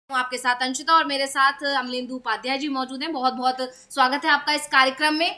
आपके साथ अंशिता और मेरे साथ अमलेंदु उपाध्याय जी मौजूद हैं। बहुत बहुत स्वागत है आपका इस कार्यक्रम में।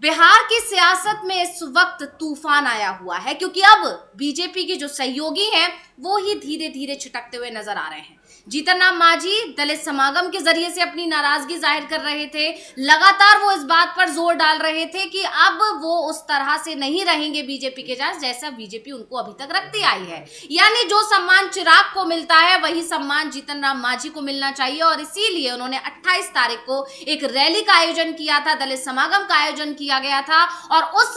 बिहार की सियासत में इस वक्त तूफान आया हुआ है क्योंकि अब बीजेपी के जो सहयोगी हैं वो ही धीरे धीरे छिटकते हुए नजर आ रहे हैं। जीतन राम मांझी दलित समागम के जरिए से अपनी नाराजगी जाहिर कर रहे थे। लगातार वो इस बात पर जोर डाल रहे थे कि अब वो उस तरह से नहीं रहेंगे बीजेपी के साथ जैसा बीजेपी उनको अभी तक रखती आई है। यानी जो सम्मान चिराग को मिलता है वही सम्मान जीतन राम मांझी को मिलना चाहिए और इसीलिए उन्होंने 28 तारीख को एक रैली का आयोजन किया था, दलित समागम का आयोजन किया गया था। और उस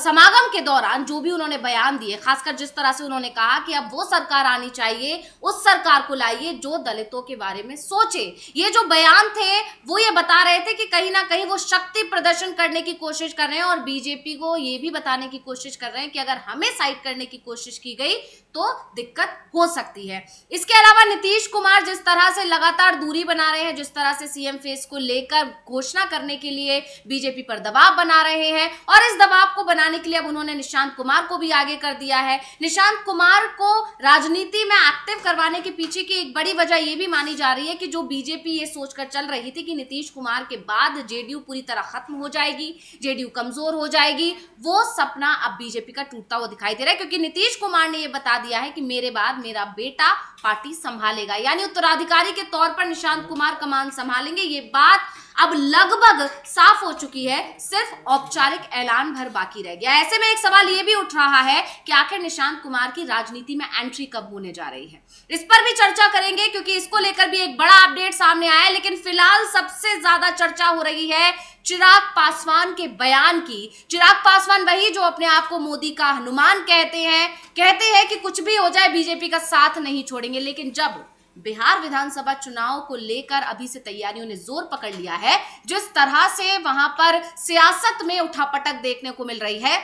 समागम के दौरान जो भी उन्होंने बयान दिए, खासकर जिस तरह से उन्होंने कहा कि अब वो सरकार आनी चाहिए, उस सरकार को लाइए जो दलितों के बारे में सोचे। ये जो बयान थे वो ये बता रहे थे कि कहीं ना कहीं वो शक्ति प्रदर्शन करने की कोशिश कर रहे हैं और बीजेपी को ये भी बताने की कोशिश कर रहे हैं कि अगर हमें साइड करने की कोशिश की गई तो दिक्कत हो सकती है। इसके अलावा नीतीश कुमार जिस तरह से लगातार दूरी बना रहे हैं, जिस तरह से सीएम फेस को लेकर घोषणा करने के लिए बीजेपी पर दबाव बना रहे हैं और इस दबाव को बनाने के लिए अब उन्होंने निशांत कुमार को भी आगे कर दिया है। निशांत कुमार को राजनीति में एक्टिव करवाने के पीछे की एक बड़ी वजह यह भी मानी जा रही है कि जो बीजेपी ये सोचकर चल रही थी कि नीतीश कुमार के बाद जेडीयू पूरी तरह खत्म हो जाएगी, जेडीयू कमजोर हो जाएगी, वो सपना अब बीजेपी का टूटता हुआ दिखाई दे रहा है क्योंकि नीतीश कुमार ने यह बता दिया है कि मेरे बाद मेरा बेटा पार्टी संभालेगा। यानी उत्तराधिकारी के तौर पर निशांत कुमार कमान संभालेंगे। ये बात अब लगभग साफ हो चुकी है, सिर्फ औपचारिक ऐलान भर बाकी रह गया। ऐसे में एक सवाल यह भी उठ रहा है कि आखिर निशांत कुमार की राजनीति में एंट्री कब होने जा रही है। इस पर भी चर्चा करेंगे क्योंकि इसको लेकर भी एक बड़ा अपडेट सामने आया है। लेकिन फिलहाल सबसे ज्यादा चर्चा हो रही है चिराग पासवान के बयान की। चिराग पासवान वही जो अपने आप को मोदी का हनुमान कहते हैं कि कुछ भी हो जाए बीजेपी का साथ नहीं छोड़ेंगे। लेकिन जब बिहार विधानसभा चुनाव को लेकर अभी से तैयारियों ने जोर पकड़ लिया है, जिस तरह से वहां पर सियासत में उठापटक देखने को मिल रही है,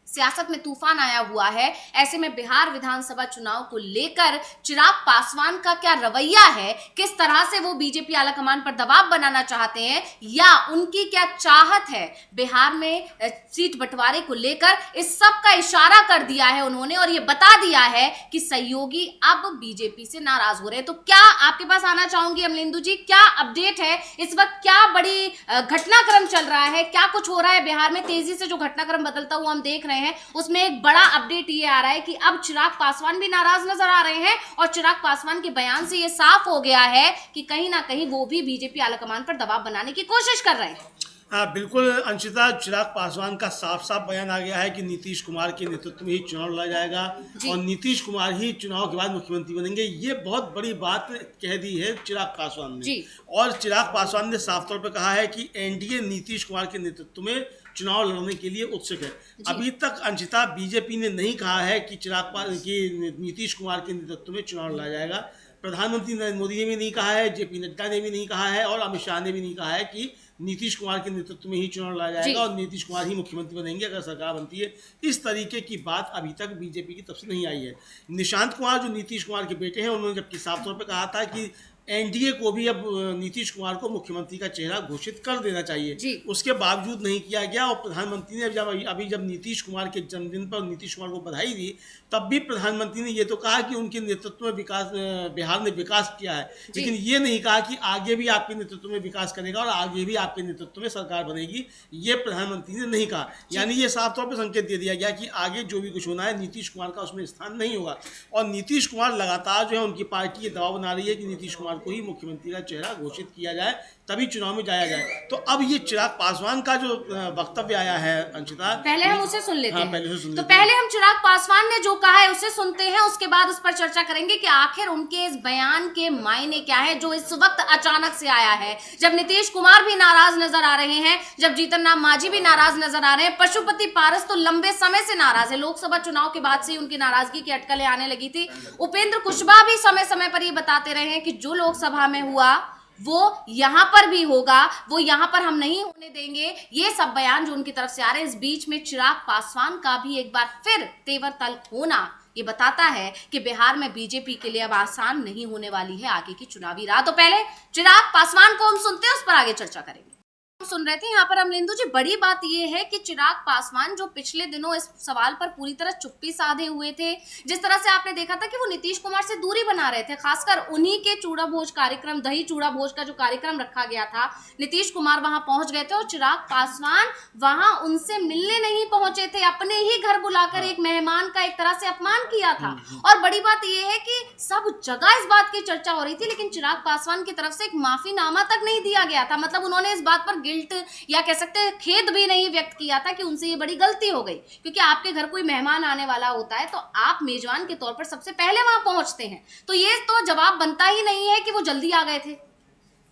सियासत में तूफान आया हुआ है, ऐसे में बिहार विधानसभा चुनाव को लेकर चिराग पासवान का क्या रवैया है, किस तरह से वो बीजेपी आलाकमान पर दबाव बनाना चाहते हैं या उनकी क्या चाहत है बिहार में सीट बंटवारे को लेकर, इस सब का इशारा कर दिया है उन्होंने और ये बता दिया है कि सहयोगी अब बीजेपी से नाराज हो रहे हैं। तो क्या आपके पास आना चाहूंगी अमलेंदु जी, क्या अपडेट है इस वक्त, क्या बड़ी घटनाक्रम चल रहा है, क्या कुछ हो रहा है बिहार में? तेजी से जो घटनाक्रम बदलता हुआ हम देख रहे हैं उसमें एक बड़ा अपडेट ये आ रहा है कि अब चिराग पासवान भी नाराज नजर आ रहे हैं और चिराग पासवान के बयान से ये साफ हो गया है कि कहीं ना कहीं वो भी बीजेपी आलाकमान पर दबाव बनाने की कोशिश कर रहे हैं। हाँ बिल्कुल अंशिता, चिराग पासवान का साफ साफ बयान आ गया है कि नीतीश कुमार के नेतृत्व में ही चुनाव लड़ा जाएगा और नीतीश कुमार ही चुनाव के बाद मुख्यमंत्री बनेंगे। ये बहुत बड़ी बात कह दी है चिराग पासवान ने। और चिराग पासवान ने साफ तौर पर कहा है कि एनडीए नीतीश कुमार के नेतृत्व में चुनाव लड़ने के लिए उत्सुक है। अभी तक अंशिता बीजेपी ने नहीं कहा है कि नीतीश कुमार के नेतृत्व में चुनाव लड़ा जाएगा। प्रधानमंत्री नरेंद्र मोदी ने भी नहीं कहा है, जेपी नड्डा ने भी नहीं कहा है और अमित शाह ने भी नहीं कहा है कि नीतीश कुमार के नेतृत्व में ही चुनाव लड़ा जाएगा और नीतीश कुमार ही मुख्यमंत्री बनेंगे अगर सरकार बनती है। इस तरीके की बात अभी तक बीजेपी की तरफ से नहीं आई है। निशांत कुमार जो नीतीश कुमार के बेटे हैं, उन्होंने जबकि साफ तौर पर कहा था कि एनडीए को भी अब नीतीश कुमार को मुख्यमंत्री का चेहरा घोषित कर देना चाहिए, उसके बावजूद नहीं किया गया। और प्रधानमंत्री ने जब नीतीश कुमार के जन्मदिन पर नीतीश कुमार को बधाई दी, तब भी प्रधानमंत्री ने ये तो कहा कि उनके नेतृत्व में बिहार ने विकास किया है, लेकिन ये नहीं कहा कि आगे भी आपके नेतृत्व में विकास करेगा और आगे भी आपके नेतृत्व में सरकार बनेगी। ये प्रधानमंत्री ने नहीं कहा। यानी ये साफ तौर पर संकेत दे दिया गया कि आगे जो भी कुछ होना है नीतीश कुमार का उसमें स्थान नहीं होगा। और नीतीश कुमार लगातार जो है उनकी पार्टी ये दबाव बना रही है कि नीतीश कुमार को ही मुख्यमंत्री का चेहरा घोषित किया जाए, तभी चुनाव में जाया जाए। तो अब ये चिराग पासवान का जो वक्तव्य आया है अंशिता, पहले हम उसे सुन लेते हैं। पहले हम चिराग पासवान ने जो कहा है उसे सुनते हैं, उसके बाद उस पर चर्चा करेंगे कि आखिर उनके इस बयान के मायने क्या है जो इस वक्त अचानक से आया है, जब नीतीश कुमार भी नाराज नजर आ रहे हैं, जब जीतन राम मांझी भी नाराज नजर आ रहे हैं। पशुपति पारस तो लंबे समय से नाराज है, लोकसभा चुनाव के बाद से उनकी नाराजगी की अटकलें आने लगी थी। उपेंद्र कुशवाहा भी समय समय पर ये बताते रहे हैं कि जो लोकसभा में हुआ वो यहां पर भी होगा, वो यहां पर हम नहीं होने देंगे। ये सब बयान जो उनकी तरफ से आ रहे हैं, इस बीच में चिराग पासवान का भी एक बार फिर तेवर तल्ख होना ये बताता है कि बिहार में बीजेपी के लिए अब आसान नहीं होने वाली है आगे की चुनावी राह। तो पहले चिराग पासवान को हम सुनते हैं, उस पर आगे चर्चा करेंगे। सुन रहे थे यहाँ पर अमलेंदु जी, बड़ी बात ये है कि चिराग पासवान जो पिछले दिनों इस सवाल पर पूरी तरह चुप्पी साधे हुए थे, जिस तरह से आपने देखा था कि वो नीतीश कुमार से दूरी बना रहे थे, खासकर उन्हीं के चूड़ा भोज कार्यक्रम, दही चूड़ा भोज का जो कार्यक्रम रखा गया था, नीतीश कुमार वहां पहुंच गए थे और चिराग पासवान वहां उनसे मिलने नहीं पहुंचे थे, अपने ही घर बुलाकर एक मेहमान का एक तरह से अपमान किया था। और बड़ी बात यह है कि सब जगह इस बात की चर्चा हो रही थी, लेकिन चिराग पासवान की तरफ से एक माफीनामा तक नहीं दिया गया था। मतलब उन्होंने इस बात पर गिल्ट या कह सकते हैं खेद भी नहीं व्यक्त किया था कि उनसे ये बड़ी गलती हो गई, क्योंकि आपके घर कोई मेहमान आने वाला होता है तो आप मेजबान के तौर पर सबसे पहले वहां पहुंचते हैं। तो ये तो जवाब बनता ही नहीं है कि वो जल्दी आ गए थे।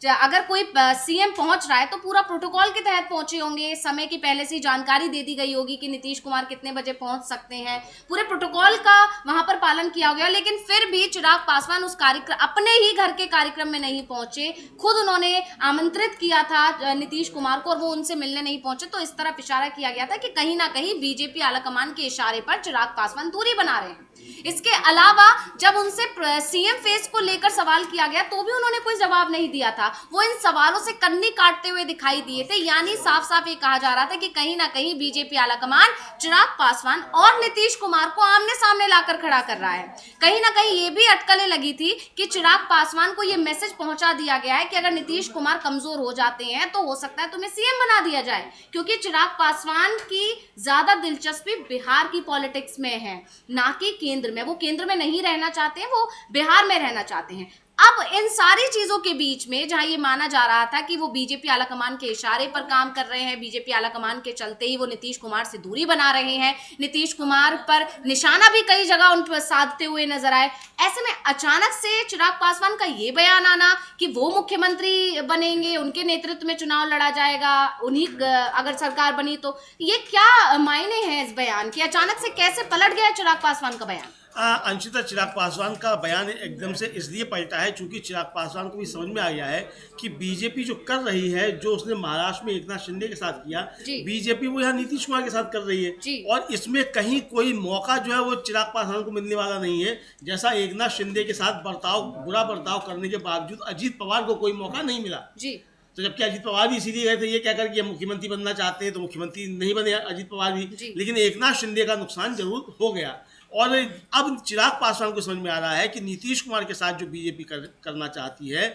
अगर कोई सीएम पहुंच रहा है तो पूरा प्रोटोकॉल के तहत पहुंचे होंगे, समय की पहले से जानकारी दे दी गई होगी कि नीतीश कुमार कितने बजे पहुंच सकते हैं, पूरे प्रोटोकॉल का वहां पर पालन किया गया। लेकिन फिर भी चिराग पासवान उस कार्यक्रम, अपने ही घर के कार्यक्रम में नहीं पहुंचे, खुद उन्होंने आमंत्रित किया था नीतीश कुमार को और वो उनसे मिलने नहीं पहुंचे। तो इस तरह इशारा किया गया था कि कहीं ना कहीं बीजेपी आलाकमान के इशारे पर चिराग पासवान दूरी बना रहे हैं। इसके अलावा जब उनसे सीएम फेस को लेकर सवाल किया गया तो भी उन्होंने कोई जवाब नहीं दिया था, वो इन सवालों से कन्नी काटते हुए दिखाई दिए थे। यानी साफ साफ ये कहा जा रहा था कि कहीं ना कहीं बीजेपी आलाकमान चिराग पासवान और नीतीश कुमार को आमने सामने लाकर खड़ा कर रहा है। कहीं ना कहीं ये भी अटकलें लगी थी कि चिराग पासवान को ये मैसेज पहुंचा दिया गया है कि अगर नीतीश कुमार कमजोर हो जाते हैं तो हो सकता है तुम्हें सीएम बना दिया जाए, क्योंकि चिराग पासवान की ज्यादा दिलचस्पी बिहार की पॉलिटिक्स में है, ना कि केंद्र में। वो केंद्र में नहीं रहना चाहते हैं, वो बिहार में रहना चाहते हैं। अब इन सारी चीजों के बीच में जहां ये माना जा रहा था कि वो बीजेपी आलाकमान के इशारे पर काम कर रहे हैं, बीजेपी आलाकमान के चलते ही वो नीतीश कुमार से दूरी बना रहे हैं, नीतीश कुमार पर निशाना भी कई जगह उन पर साधते हुए नजर आए, ऐसे में अचानक से चिराग पासवान का ये बयान आना कि वो मुख्यमंत्री बनेंगे, उनके नेतृत्व में चुनाव लड़ा जाएगा, उन्हीं अगर सरकार बनी तो, ये क्या मायने हैं इस बयान की? अचानक से कैसे पलट गया चिराग पासवान का बयान? अंशिता, चिराग पासवान का बयान एकदम से इसलिए पलटा है क्योंकि चिराग पासवान को भी समझ में आ गया है कि बीजेपी जो कर रही है, जो उसने महाराष्ट्र में एकनाथ शिंदे के साथ किया, बीजेपी वो यहाँ नीतीश कुमार के साथ कर रही है और इसमें कहीं कोई मौका जो है वो चिराग पासवान को मिलने वाला नहीं है। जैसा एकनाथ शिंदे के साथ बुरा बर्ताव करने के बावजूद अजीत पवार को कोई मौका नहीं मिला, तो जबकि अजीत पवार भी इसीलिए गए थे ये कहकर कि हम मुख्यमंत्री बनना चाहते हैं, तो मुख्यमंत्री नहीं बने अजीत पवार भी, लेकिन एकनाथ शिंदे का नुकसान जरूर हो गया। और अब चिराग पासवान को समझ में आ रहा है कि नीतीश कुमार के साथ जो बीजेपी करना चाहती है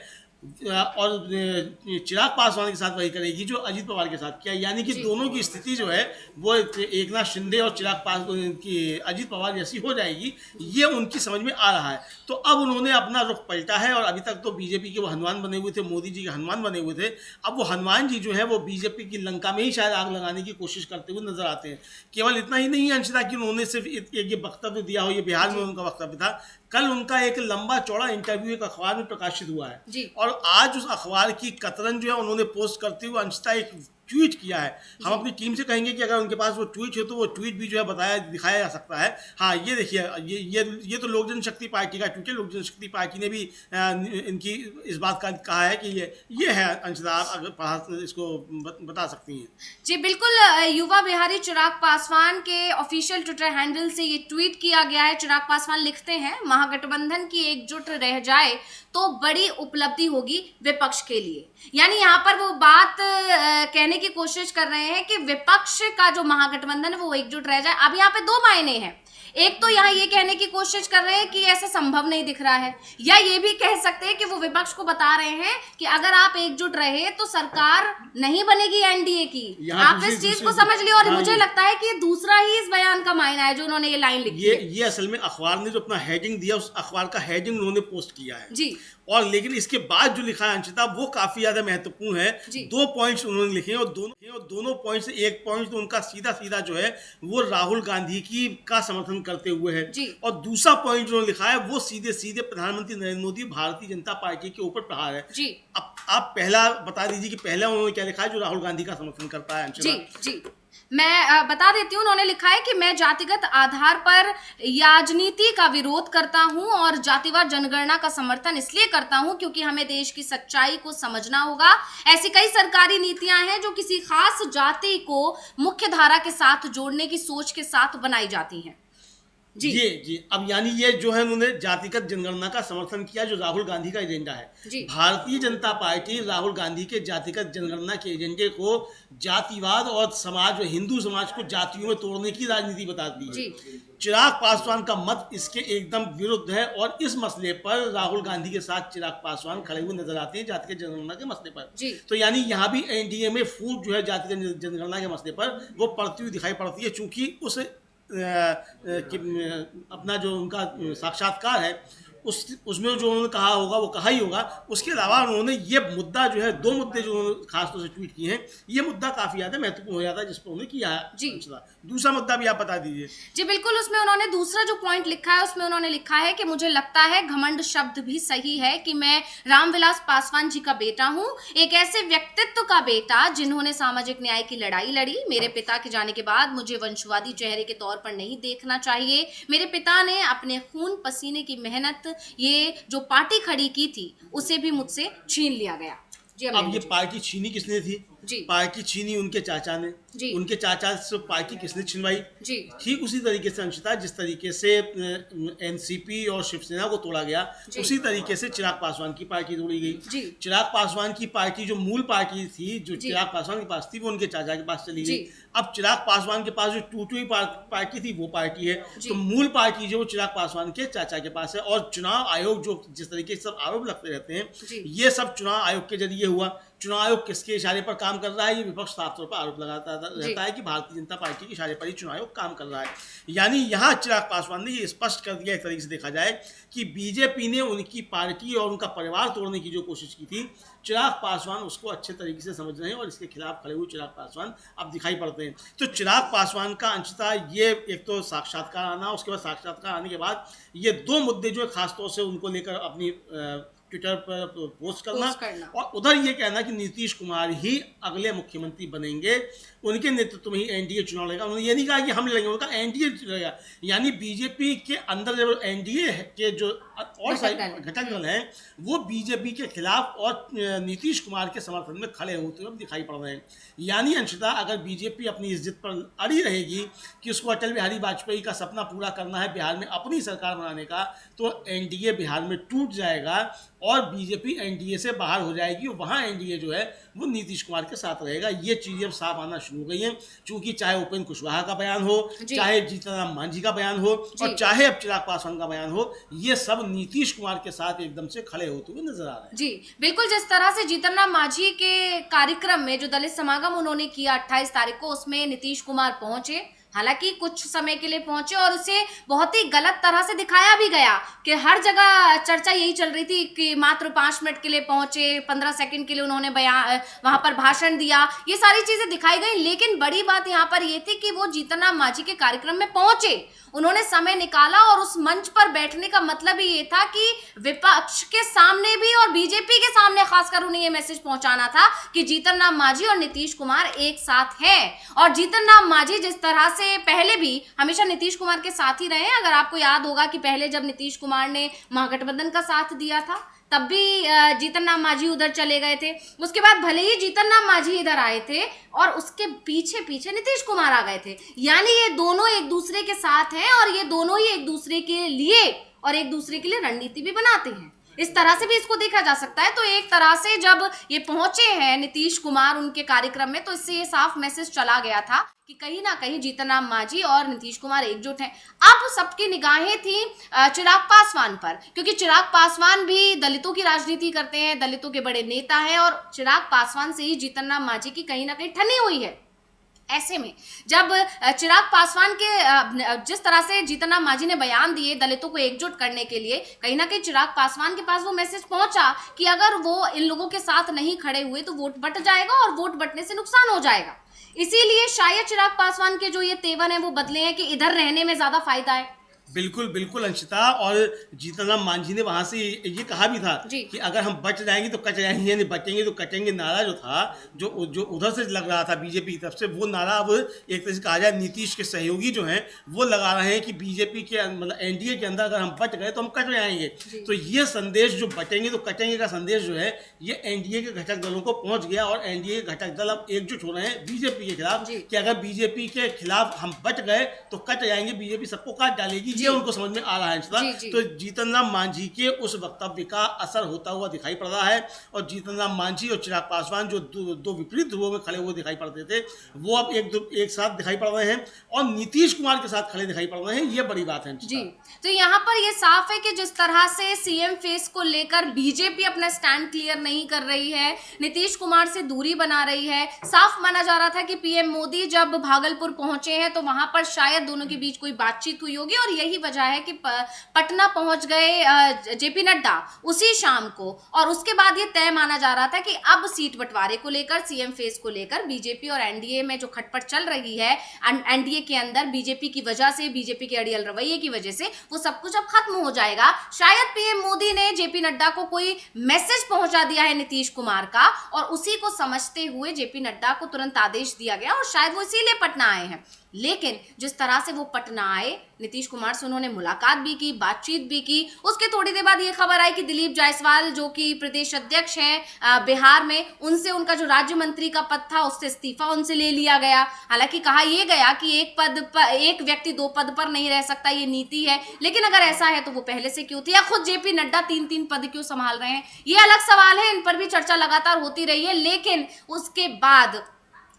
और चिराग पासवान के साथ वही करेगी जो अजीत पवार के साथ किया, यानी कि दोनों की स्थिति जो है वो एकनाथ शिंदे और चिराग पासवान की अजीत पवार जैसी हो जाएगी, ये उनकी समझ में आ रहा है। तो अब उन्होंने अपना रुख पलटा है और अभी तक तो बीजेपी के वो हनुमान बने हुए थे, मोदी जी के हनुमान बने हुए थे, अब वो हनुमान जी जो है वो बीजेपी की लंका में ही शायद आग लगाने की कोशिश करते हुए नजर आते हैं। केवल इतना ही नहीं है अंशिता कि उन्होंने सिर्फ एक ये वक्तव्य दिया हो, ये बिहार में उनका वक्तव्य था, कल उनका एक लंबा चौड़ा इंटरव्यू एक अखबार में प्रकाशित हुआ है और आज उस अखबार की कतरन जो है उन्होंने पोस्ट करते हुए अंशिता एक ट्वीट किया है। हम अपनी टीम से कहेंगे कि अगर उनके पास वो ट्वीट हो तो वो ट्वीट भी जो है दिखाया जा सकता है। हाँ, ये देखिए, ये तो लोक जनशक्ति पार्टी का ट्वीट है। लोक जनशक्ति पार्टी ने भी इनकी इस बात का कहा है कि ये है। अंशिता, आप अगर इसको बता सकती हैं। जी बिल्कुल, युवा बिहारी चिराग पासवान के ऑफिशियल ट्विटर हैंडल से ये ट्वीट किया गया है। चिराग पासवान लिखते हैं, महागठबंधन की एकजुट रह जाए तो बड़ी उपलब्धि होगी विपक्ष के लिए। यानी यहाँ पर वो बात कहने की कोशिश कर रहे हैं कि विपक्ष का जो महागठबंधन है वो एकजुट रह जाए। अब यहाँ पे दो मायने हैं, एक तो यहाँ ये कहने की कोशिश कर रहे हैं कि ऐसा संभव नहीं दिख रहा है, या ये भी कह सकते हैं कि वो विपक्ष को बता रहे हैं कि अगर आप एकजुट रहे तो सरकार नहीं बनेगी एनडीए की। आप इस चीज को समझ लियो। और मुझे लगता है कि दूसरा ही इस बयान का मायना है जो उन्होंने ये लाइन लिखी है। ये असल में अखबार ने जो अपना हेडिंग दिया, उस अखबार का हेडिंग उन्होंने पोस्ट किया है जी। और लेकिन इसके बाद जो लिखा है अंशिता, वो काफी ज्यादा महत्वपूर्ण है। 2 पॉइंट्स उन्होंने लिखे हैं और दोनों पॉइंट्स, एक पॉइंट तो उनका सीधा जो है वो राहुल गांधी का समर्थन करते हुए है और दूसरा पॉइंट जो लिखा है वो सीधे प्रधानमंत्री नरेंद्र मोदी, भारतीय जनता पार्टी के ऊपर प्रहार है जी। अब आप पहला बता दीजिए कि पहला उन्होंने क्या लिखा है जो राहुल गांधी का समर्थन करता है अंशिता? जी मैं बता देती हूँ। उन्होंने लिखा है कि मैं जातिगत आधार पर राजनीति का विरोध करता हूँ और जातिवाद जनगणना का समर्थन इसलिए करता हूँ क्योंकि हमें देश की सच्चाई को समझना होगा। ऐसी कई सरकारी नीतियां हैं जो किसी खास जाति को मुख्य धारा के साथ जोड़ने की सोच के साथ बनाई जाती हैं। जी अब यानी ये जो है उन्होंने जातिगत जनगणना का समर्थन किया, जो राहुल गांधी का एजेंडा है। भारतीय जनता पार्टी राहुल गांधी के जातिगत जनगणना के एजेंडे को जातिवाद और समाज, हिंदू समाज को जातियों में तोड़ने की राजनीति बताती है। चिराग पासवान का मत इसके एकदम विरुद्ध है और इस मसले पर राहुल गांधी के साथ चिराग पासवान खड़े हुए नजर आते हैं जातिगत जनगणना के मसले पर। तो यानी यहाँ भी एनडीए में फूट जो है जातिगत जनगणना के मसले पर वो पड़ती हुई दिखाई पड़ती है, चूंकि उस अपना जो उनका साक्षात्कार है उसमें जो उन्होंने कहा होगा वो कहा ही होगा। उसके अलावा उन्होंने ये मुद्दा जो है, दो मुद्दे जो उन्होंने खासतौर से ट्वीट किए हैं, ये मुद्दा काफी ज्यादा महत्वपूर्ण हो जाता है जिस पर उन्होंने किया है। जी दूसरा मुद्दा भी आप बता दीजिए। जी बिल्कुल, उसमें उन्होंने दूसरा जो पॉइंट लिखा है उसमें उन्होंने लिखा है कि मुझे लगता है घमंड शब्द भी सही है कि मैं रामविलास पासवान जी का बेटा हूँ, एक ऐसे व्यक्तित्व का बेटा जिन्होंने सामाजिक न्याय की लड़ाई लड़ी। मेरे पिता के जाने के बाद मुझे वंशवादी चेहरे के तौर पर नहीं देखना चाहिए। मेरे पिता ने अपने खून पसीने की मेहनत, ये जो पार्टी खड़ी की थी, उसे भी मुझसे छीन लिया गया। जी अब ये पार्टी छीनी किसने थी? जी पार्टी छीनी उनके चाचा ने। जी उनके चाचा से पार्टी किसने छिनवाई? जी ठीक उसी तरीके से अंशिता, जिस तरीके से एनसीपी और शिवसेना को तोड़ा गया, उसी तरीके से चिराग पासवान की पार्टी तोड़ी गई। चिराग पासवान की पार्टी जो मूल पार्टी थी, जो चिराग पासवान के पास थी, वो उनके चाचा के पास चली गई। अब चिराग पासवान के पास जो टूटी हुई पार्टी थी वो पार्टी है, तो मूल पार्टी जो चिराग पासवान के चाचा के पास है। और चुनाव आयोग जो जिस तरीके से सब आरोप लगते रहते हैं, ये सब चुनाव आयोग के जरिए हुआ। चुनाव आयोग किसके इशारे पर काम कर रहा है? ये विपक्ष साफ तौर पर आरोप लगाता रहता है कि भारतीय जनता पार्टी के इशारे पर ही चुनाव आयोग काम कर रहा है। यानी यहाँ चिराग पासवान ने ये स्पष्ट कर दिया एक तरीके से देखा जाए कि बीजेपी ने उनकी पार्टी और उनका परिवार तोड़ने की जो कोशिश की थी, चिराग पासवान उसको अच्छे तरीके से समझ रहे हैं और इसके खिलाफ खड़े हुए चिराग पासवान अब दिखाई पड़ते हैं। तो चिराग पासवान का अंशतः ये एक तो साक्षात्कार आना, उसके बाद साक्षात्कार आने के बाद ये दो मुद्दे जो खासतौर से उनको लेकर अपनी ट्विटर पर पोस्ट करना और उधर ये कहना कि नीतीश कुमार ही अगले मुख्यमंत्री बनेंगे, उनके नेतृत्व में ही एनडीए चुनाव लड़ेगा। उन्होंने ये नहीं कहा कि हम लड़ेंगे, उनका एनडीए लड़ेगा। यानी बीजेपी के अंदर जो एनडीए के जो और घटक दल हैं वो बीजेपी के खिलाफ और नीतीश कुमार के समर्थन में खड़े होते हुए दिखाई पड़ रहे हैं। यानी अंशिता, अगर बीजेपी अपनी इस जिद पर अड़ी रहेगी कि उसको अटल बिहारी वाजपेयी का सपना पूरा करना है बिहार में अपनी सरकार बनाने का, तो एनडीए बिहार में टूट जाएगा और बीजेपी एनडीए से बाहर हो जाएगी। वहाँ एनडीए जो है वो नीतीश कुमार के साथ रहेगा। ये चीजें अब साफ आना शुरू हो गई हैं, क्योंकि चाहे उपेंद्र कुशवाहा का बयान हो, चाहे जीतन राम मांझी का बयान हो और चाहे अब चिराग पासवान का बयान हो, ये सब नीतीश कुमार के साथ एकदम से खड़े होते हुए नजर आ रहे हैं। जी बिल्कुल, जिस तरह से जीतन राम मांझी के कार्यक्रम में जो दलित समागम उन्होंने किया 28 तारीख को, उसमें नीतीश कुमार पहुंचे, हालांकि कुछ समय के लिए पहुंचे और उसे बहुत ही गलत तरह से दिखाया भी गया कि हर जगह चर्चा यही चल रही थी कि मात्र 5 मिनट के लिए पहुंचे, 15 सेकंड के लिए उन्होंने वहां पर भाषण दिया, ये सारी चीजें दिखाई गई। लेकिन बड़ी बात यहाँ पर ये थी कि वो जीतन राम मांझी के कार्यक्रम में पहुंचे, उन्होंने समय निकाला और उस मंच पर बैठने का मतलब ही ये था कि विपक्ष के सामने भी और बीजेपी के सामने खासकर उन्हें ये मैसेज पहुंचाना था कि जीतन राम मांझी और नीतीश कुमार एक साथ हैं। और जीतन राम मांझी जिस तरह से पहले भी हमेशा नीतीश कुमार के साथ ही रहे, अगर आपको याद होगा कि पहले जब नीतीश कुमार ने महागठबंधन का साथ दिया था तब भी जीतन राम मांझी उधर चले गए थे, उसके बाद भले ही जीतन राम मांझी इधर आए थे और उसके पीछे पीछे नीतीश कुमार आ गए थे। यानी ये दोनों एक दूसरे के साथ हैं और ये दोनों ही एक दूसरे के लिए और एक दूसरे के लिए रणनीति भी बनाते हैं। इस तरह से भी इसको देखा जा सकता है। तो एक तरह से जब ये पहुंचे हैं नीतीश कुमार उनके कार्यक्रम में, तो इससे ये साफ मैसेज चला गया था कि कहीं ना कहीं जीतन राम मांझी और नीतीश कुमार एकजुट हैं। अब सबकी निगाहें थी चिराग पासवान पर, क्योंकि चिराग पासवान भी दलितों की राजनीति करते हैं, दलितों के बड़े नेता हैं और चिराग पासवान से ही जीतन राम मांझी की कहीं ना कहीं ठनी हुई है। ऐसे में जब चिराग पासवान के जिस तरह से जीतन राम मांझी ने बयान दिए दलितों को एकजुट करने के लिए, कहीं ना कहीं चिराग पासवान के पास वो मैसेज पहुंचा कि अगर वो इन लोगों के साथ नहीं खड़े हुए तो वोट बट जाएगा और वोट बटने से नुकसान हो जाएगा। इसीलिए शायद चिराग पासवान के जो ये तेवर हैं वो बदले हैं कि इधर रहने में ज्यादा फायदा है। बिल्कुल बिल्कुल अंशिता, और जीतन राम मांझी ने वहां से ये कहा भी था कि अगर हम बच जाएंगे तो कच जाएंगे, यानी बचेंगे तो कटेंगे। नारा जो था जो उधर से लग रहा था बीजेपी की तरफ से, वो नारा अब एक तरह से कहा जाए नीतीश के सहयोगी जो हैं वो लगा रहे हैं कि बीजेपी के मतलब एनडीए के अंदर अगर हम बच गए तो हम कट जाएंगे। तो ये संदेश जो बचेंगे तो कटेंगे का संदेश जो है ये एनडीए के घटक दलों को पहुंच गया और एनडीए के घटक दल अब एकजुट हो रहे हैं बीजेपी के खिलाफ कि अगर बीजेपी के खिलाफ हम बच गए तो कट जाएंगे, बीजेपी सबको काट डालेगी। ये उनको समझ में आ रहा है अंशिता। जी। तो जीतन राम मांझी के उस वक्तव्य का असर होता हुआ दिखाई पड़ रहा है, और जीतन राम मांझी और चिराग पासवान जो दो विपरीत ध्रुवों में खड़े हुए दिखाई पड़ते थे, वो अब एक साथ दिखाई पड़ रहे हैं और नीतीश कुमार के साथ खड़े दिखाई पड़ रहे हैं। ये बड़ी बात है जी। तो यहाँ पर ये साफ है कि जिस तरह से सीएम फेस को लेकर बीजेपी अपना स्टैंड क्लियर नहीं कर रही है, नीतीश कुमार से दूरी बना रही है, साफ माना जा रहा था कि पीएम मोदी जब भागलपुर पहुंचे हैं तो वहां पर शायद दोनों के बीच कोई बातचीत हुई होगी, और यही वजह है कि पटना पहुंच गए जेपी नड्डा उसी शाम को, और उसके बाद ये तय माना जा रहा था कि अब सीट बंटवारे को लेकर, सीएम फेस को लेकर बीजेपी और एनडीए में जो खटपट चल रही है, एनडीए के अंदर बीजेपी की वजह से, बीजेपी के अड़ियल रवैये की वजह से, वो सब कुछ अब खत्म हो जाएगा। शायद पीएम मोदी ने जेपी नड्डा को कोई मैसेज पहुंचा दिया है नीतीश कुमार का, और उसी को समझते हुए जेपी नड्डा को तुरंत आदेश दिया गया, और शायद वो इसीलिए पटना आए हैं। लेकिन जिस तरह से वो पटना आए, नीतीश कुमार से उन्होंने मुलाकात भी की, बातचीत भी की, उसके थोड़ी देर बाद ये खबर आई कि दिलीप जायसवाल जो कि प्रदेश अध्यक्ष हैं बिहार में, उनसे उनका जो राज्य मंत्री का पद था उससे इस्तीफा उनसे ले लिया गया। हालांकि कहा यह गया कि एक व्यक्ति 2 पद पर नहीं रह सकता, ये नीति है, लेकिन अगर ऐसा है तो वो पहले से क्यों थी, या खुद जेपी नड्डा 3 पद क्यों संभाल रहे हैं, ये अलग सवाल है। इन पर भी चर्चा लगातार होती रही है। लेकिन उसके बाद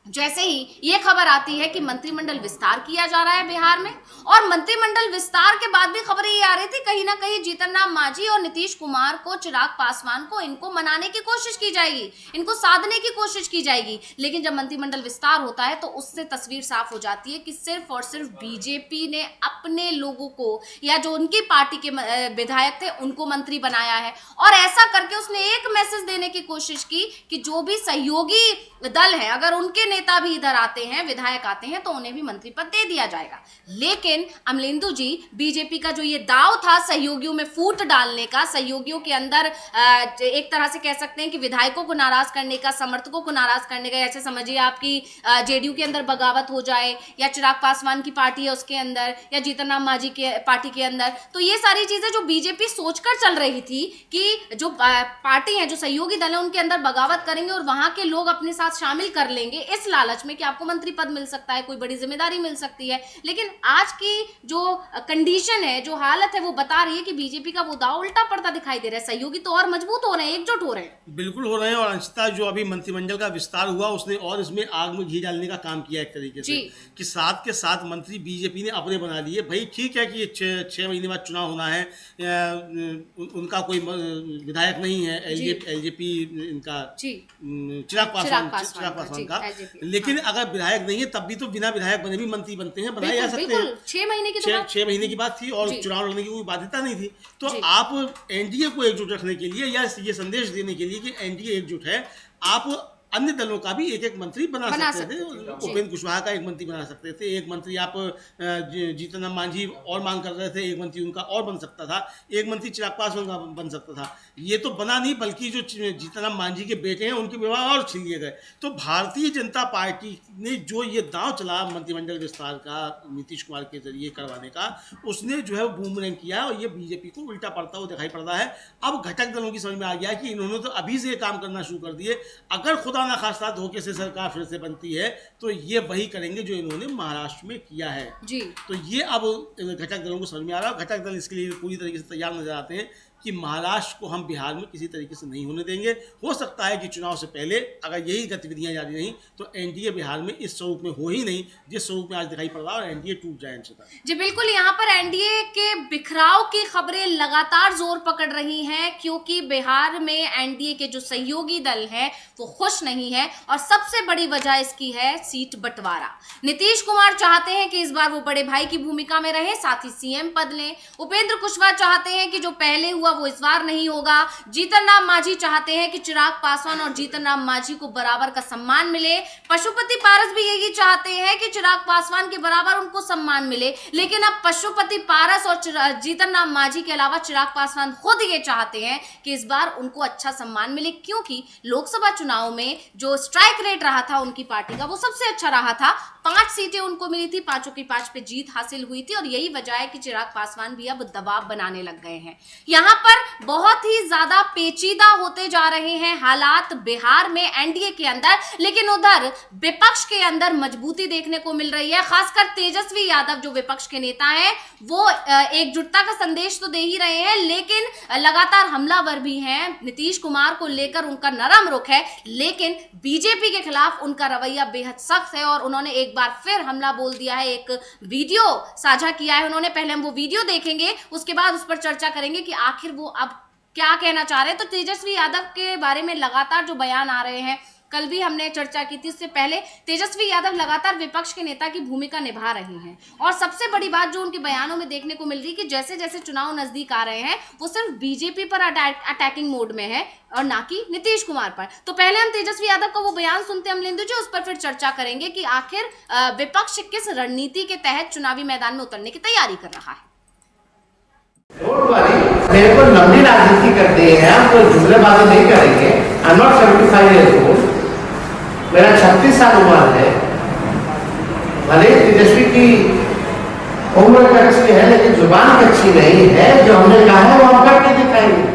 जैसे ही ये खबर आती है कि मंत्रिमंडल विस्तार किया जा रहा है बिहार में, और मंत्रिमंडल विस्तार के बाद भी खबरें ये आ रही थी कहीं ना कहीं जीतन राम मांझी और नीतीश कुमार को, चिराग पासवान को, इनको मनाने की कोशिश की जाएगी, इनको साधने की कोशिश की जाएगी। लेकिन जब मंत्रिमंडल विस्तार होता है तो उससे तस्वीर साफ हो जाती है कि सिर्फ और सिर्फ बीजेपी ने अपने लोगों को, या जो उनकी पार्टी के विधायक थे, उनको मंत्री बनाया है, और ऐसा करके उसने एक मैसेज देने की कोशिश की कि जो भी सहयोगी दल है, अगर उनके नेता भी इधर आते हैं, विधायक आते हैं, तो उन्हें भी मंत्री पद दे दिया जाएगा। लेकिन अमलेंदु जी, बीजेपी का जो ये दाव था सहयोगियों में फूट डालने का, सहयोगियों के अंदर एक तरह से कह सकते हैं कि विधायकों को नाराज करने का, समर्थकों को नाराज करने का, ऐसे समझिए आपकी जेडीयू के अंदर बगावत हो जाए, या चिराग पासवान की पार्टी है उसके अंदर, या जीतन राम मांझी के पार्टी के अंदर, तो ये सारी चीजें जो बीजेपी सोचकर चल रही थी कि जो पार्टी है, जो सहयोगी दल है, उनके अंदर बगावत करेंगे और वहां के लोग अपने साथ शामिल कर लेंगे इस लालच में कि आपको मंत्री पद मिल सकता है, कोई बड़ी जिम्मेदारी मिल सकती है। लेकिन आज की जो कंडीशन है, जो हालत है, वो बता रही है कि बीजेपी का वो दाव उल्टा पड़ता दिखाई दे रहा है। सहयोगी तो और मजबूत हो रहे हैं, एकजुट हो रहे हैं, बिल्कुल हो रहे हैं। और अंशिता, जो अभी मंत्रिमंडल का विस्तार हुआ, उसने और इसमें आग में घी डालने का काम किया एक तरीके से, कि 7 के 7 मंत्री बीजेपी ने अपने बना लिए। भाई ठीक है कि ये 6 महीने बाद चुनाव होना है, उनका कोई विधायक नहीं है, एलजेपी इनका चिराग पासवान का, लेकिन अगर विधायक नहीं है तब भी तो बिना विधायक बने भी मंत्री बनते हैं, बनाए जा सकते हैं। 6 महीने की बात थी, और चुनाव लड़ने की कोई बाध्यता नहीं थी। तो आप एनडीए को एकजुट रखने के लिए, या ये संदेश देने के लिए कि एनडीए एकजुट है, आप अन्य दलों का भी एक मंत्री बना सकते थे। उपेंद्र कुशवाहा का एक मंत्री बना सकते थे, एक मंत्री आप जीतन राम मांझी और मांग कर रहे थे, एक मंत्री उनका और बन सकता था, एक मंत्री चिराग पासवान का बन सकता था। ये तो बना नहीं, बल्कि जो जीतन राम मांझी के बेटे हैं उनके विवाह और छीन लिए गए। तो भारतीय जनता पार्टी ने जो ये दांव चला मंत्रिमंडल विस्तार का नीतीश कुमार के जरिए करवाने का, उसने जो है बूमरैंग किया, और ये बीजेपी को उल्टा पड़ता हुआ दिखाई पड़ रहा है। अब घटक दलों की समझ में आ गया कि इन्होंने तो अभी से काम करना शुरू कर दिए, अगर खुदा ना खास्ता धोखे से सरकार फिर से बनती है तो ये वही करेंगे जो इन्होंने महाराष्ट्र में किया है जी। तो ये अब घटक दलों को समझ में आ रहा है। घटक दल इसके लिए पूरी तरीके से तैयार नजर आते हैं कि महाराष्ट्र को हम बिहार में किसी तरीके से नहीं होने देंगे। हो सकता है कि चुनाव से पहले अगर यही गतिविधियां जारी रहीं तो एनडीए बिहार में इस स्वरूप में हो ही नहीं जिस स्वरूप में आज दिखाई पड़ रहा है, और एनडीए टूट जाए। जी बिल्कुल, यहाँ पर एनडीए के बिखराव की खबरें लगातार जोर पकड़ रही हैं, क्योंकि बिहार में एनडीए के जो सहयोगी दल है वो खुश नहीं है, और सबसे बड़ी वजह इसकी है सीट बंटवारा। नीतीश कुमार चाहते हैं कि इस बार वो बड़े भाई की भूमिका में रहे, साथ ही सीएम पद लें। उपेंद्र कुशवाहा चाहते हैं कि जो पहले हुआ वो इस बार नहीं होगा। जीतन राम मांझी चाहते हैं कि चिराग पासवान और जीतन राम मांझी को बराबर का सम्मान मिले। पशुपति पारस भी यही चाहते हैं कि चिराग पासवान के बराबर उनको सम्मान मिले। लेकिन अब पशुपति पारस और जीतन राम मांझी के अलावा चिराग पासवान खुद ये चाहते हैं कि इस बार उनको अच्छा सम्मान मिले, क्योंकि लोकसभा चुनाव में जो स्ट्राइक रेट रहा था उनकी पार्टी का वो सबसे अच्छा रहा था। 5 सीटें उनको मिली थी, 5 की 5 पे जीत हासिल हुई थी, और यही वजह है कि चिराग पासवान भी अब दबाव बनाने लग गए हैं। यहाँ यहाँ पर बहुत ही ज्यादा पेचीदा होते जा रहे हैं हालात बिहार में एनडीए के अंदर, लेकिन उधर विपक्ष के अंदर मजबूती देखने को मिल रही है। खासकर तेजस्वी यादव जो विपक्ष के नेता हैं वो एकजुटता का संदेश तो दे ही रहे हैं, लेकिन लगातार हमलावर भी हैं। नीतीश कुमार को लेकर उनका नरम रुख है, लेकिन बीजेपी के खिलाफ उनका रवैया बेहद सख्त है और उन्होंने एक बार फिर हमला बोल दिया है। एक वीडियो साझा किया है उन्होंने, पहले हम वो वीडियो देखेंगे, उसके बाद उस पर चर्चा करेंगे कि आखिर वो अब क्या कहना चाह रहे हैं। तो तेजस्वी यादव के बारे में लगातार जो बयान आ रहे हैं, कल भी हमने चर्चा की थी, इससे पहले तेजस्वी यादव लगातार विपक्ष के नेता की भूमिका निभा रहे हैं। और सबसे बड़ी बात जो उनके बयानों में देखने को मिल रही है कि जैसे जैसे चुनाव नजदीक आ रहे हैं वो सिर्फ बीजेपी पर अटैकिंग मोड में है और ना कि नीतीश कुमार पर। तो पहले हम तेजस्वी यादव का वो बयान सुनते हैं अमलेंदु जी, उस पर फिर चर्चा करेंगे कि आखिर विपक्ष किस रणनीति के तहत चुनावी मैदान में उतरने की तैयारी कर रहा है। मेरे को लंबी राजनीति करते हैं, हम तो जुमलेबाजी नहीं करेंगे। I am not 75 years old, मेरा 36 साल उम्र है। भले तेजस्वी की उम्र अच्छी है लेकिन जुबान अच्छी नहीं है। जो हमने कहा है वो हम करके दिखाएंगे।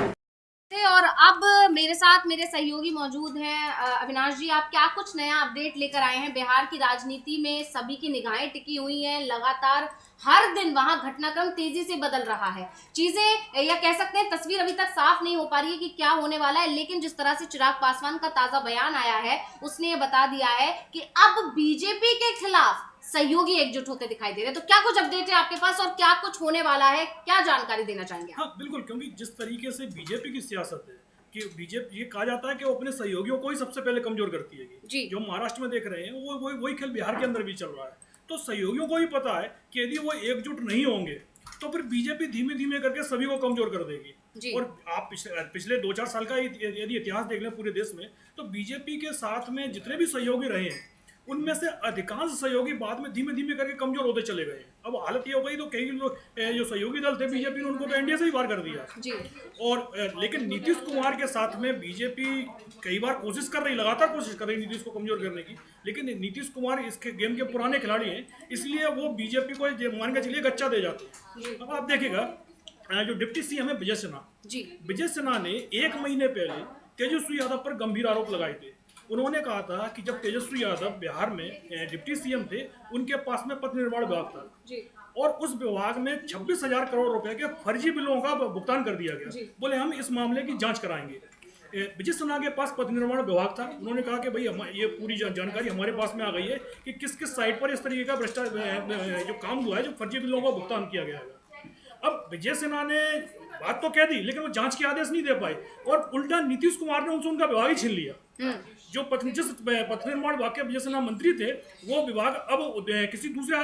और अब मेरे साथ मेरे सहयोगी मौजूद हैं। अविनाश जी, आप क्या कुछ नया अपडेट लेकर आए हैं? बिहार की राजनीति में सभी की निगाहें टिकी हुई हैं, लगातार हर दिन वहां घटनाक्रम तेजी से बदल रहा है। चीजें या कह सकते हैं तस्वीर अभी तक साफ नहीं हो पा रही है कि क्या होने वाला है, लेकिन जिस तरह से चिराग पासवान का ताजा बयान आया है उसने ये बता दिया है कि अब बीजेपी के खिलाफ सहयोगी एकजुट होते दिखाई दे रहे हैं। तो क्या कुछ अपडेट है आपके पास और क्या कुछ होने वाला है, क्या जानकारी देना चाहेंगे? हाँ बिल्कुल, क्योंकि जिस तरीके से बीजेपी की सियासत है कि बीजेपी, ये कहा जाता है कि वो अपने सहयोगियों को ही सबसे पहले कमजोर करती है। जो महाराष्ट्र में देख रहे हैं वो वही खेल बिहार के अंदर भी चल रहा है। तो सहयोगियों को भी पता है कि यदि वो एकजुट नहीं होंगे तो फिर बीजेपी धीमे धीमे करके सभी को कमजोर कर देगी। और आप पिछले 2-4 साल का यदि इतिहास देख लें पूरे देश में, तो बीजेपी के साथ में जितने भी सहयोगी रहे हैं उनमें से अधिकांश सहयोगी बाद में धीमे धीमे करके कमजोर होते चले गए। अब हालत ये हो गई तो कई लोग जो सहयोगी दल थे बीजेपी ने उनको तो एनडीए से ही बाहर कर दिया जी। और लेकिन नीतीश कुमार के साथ में बीजेपी कई बार लगातार कोशिश कर रही नीतीश को कमजोर करने की, लेकिन नीतीश कुमार इसके गेम के पुराने खिलाड़ी हैं, इसलिए वो बीजेपी को मान के चलिए गच्चा दे जाते हैं। अब आप देखिएगा जो डिप्टी सीएम है विजय सिन्हा जी, विजय सिन्हा ने 1 महीने पहले तेजस्वी यादव पर गंभीर आरोप लगाए थे। उन्होंने कहा था कि जब तेजस्वी यादव बिहार में डिप्टी सीएम थे उनके पास में पथ निर्माण विभाग था और उस विभाग में 26,000 करोड़ रुपए के फर्जी बिलों का भुगतान कर दिया गया। बोले हम इस मामले की जांच कराएंगे। विजय सिन्हा के पास पथ निर्माण विभाग था। उन्होंने कहा कि भाई ये पूरी जानकारी हमारे पास में आ गई है कि किस किस साइट पर इस तरीके का भ्रष्टाचार जो काम हुआ है, जो फर्जी बिलों का भुगतान किया गया है। अब विजय सिन्हा ने बात तो कह दी लेकिन वो जांच के आदेश नहीं दे पाए और उल्टा नीतीश कुमार ने उनसे उनका विभाग ही छीन लिया। जो जिस पथ निर्माण विभाग के विजय सिन्हा मंत्री थे वो विभाग अब किसी दूसरे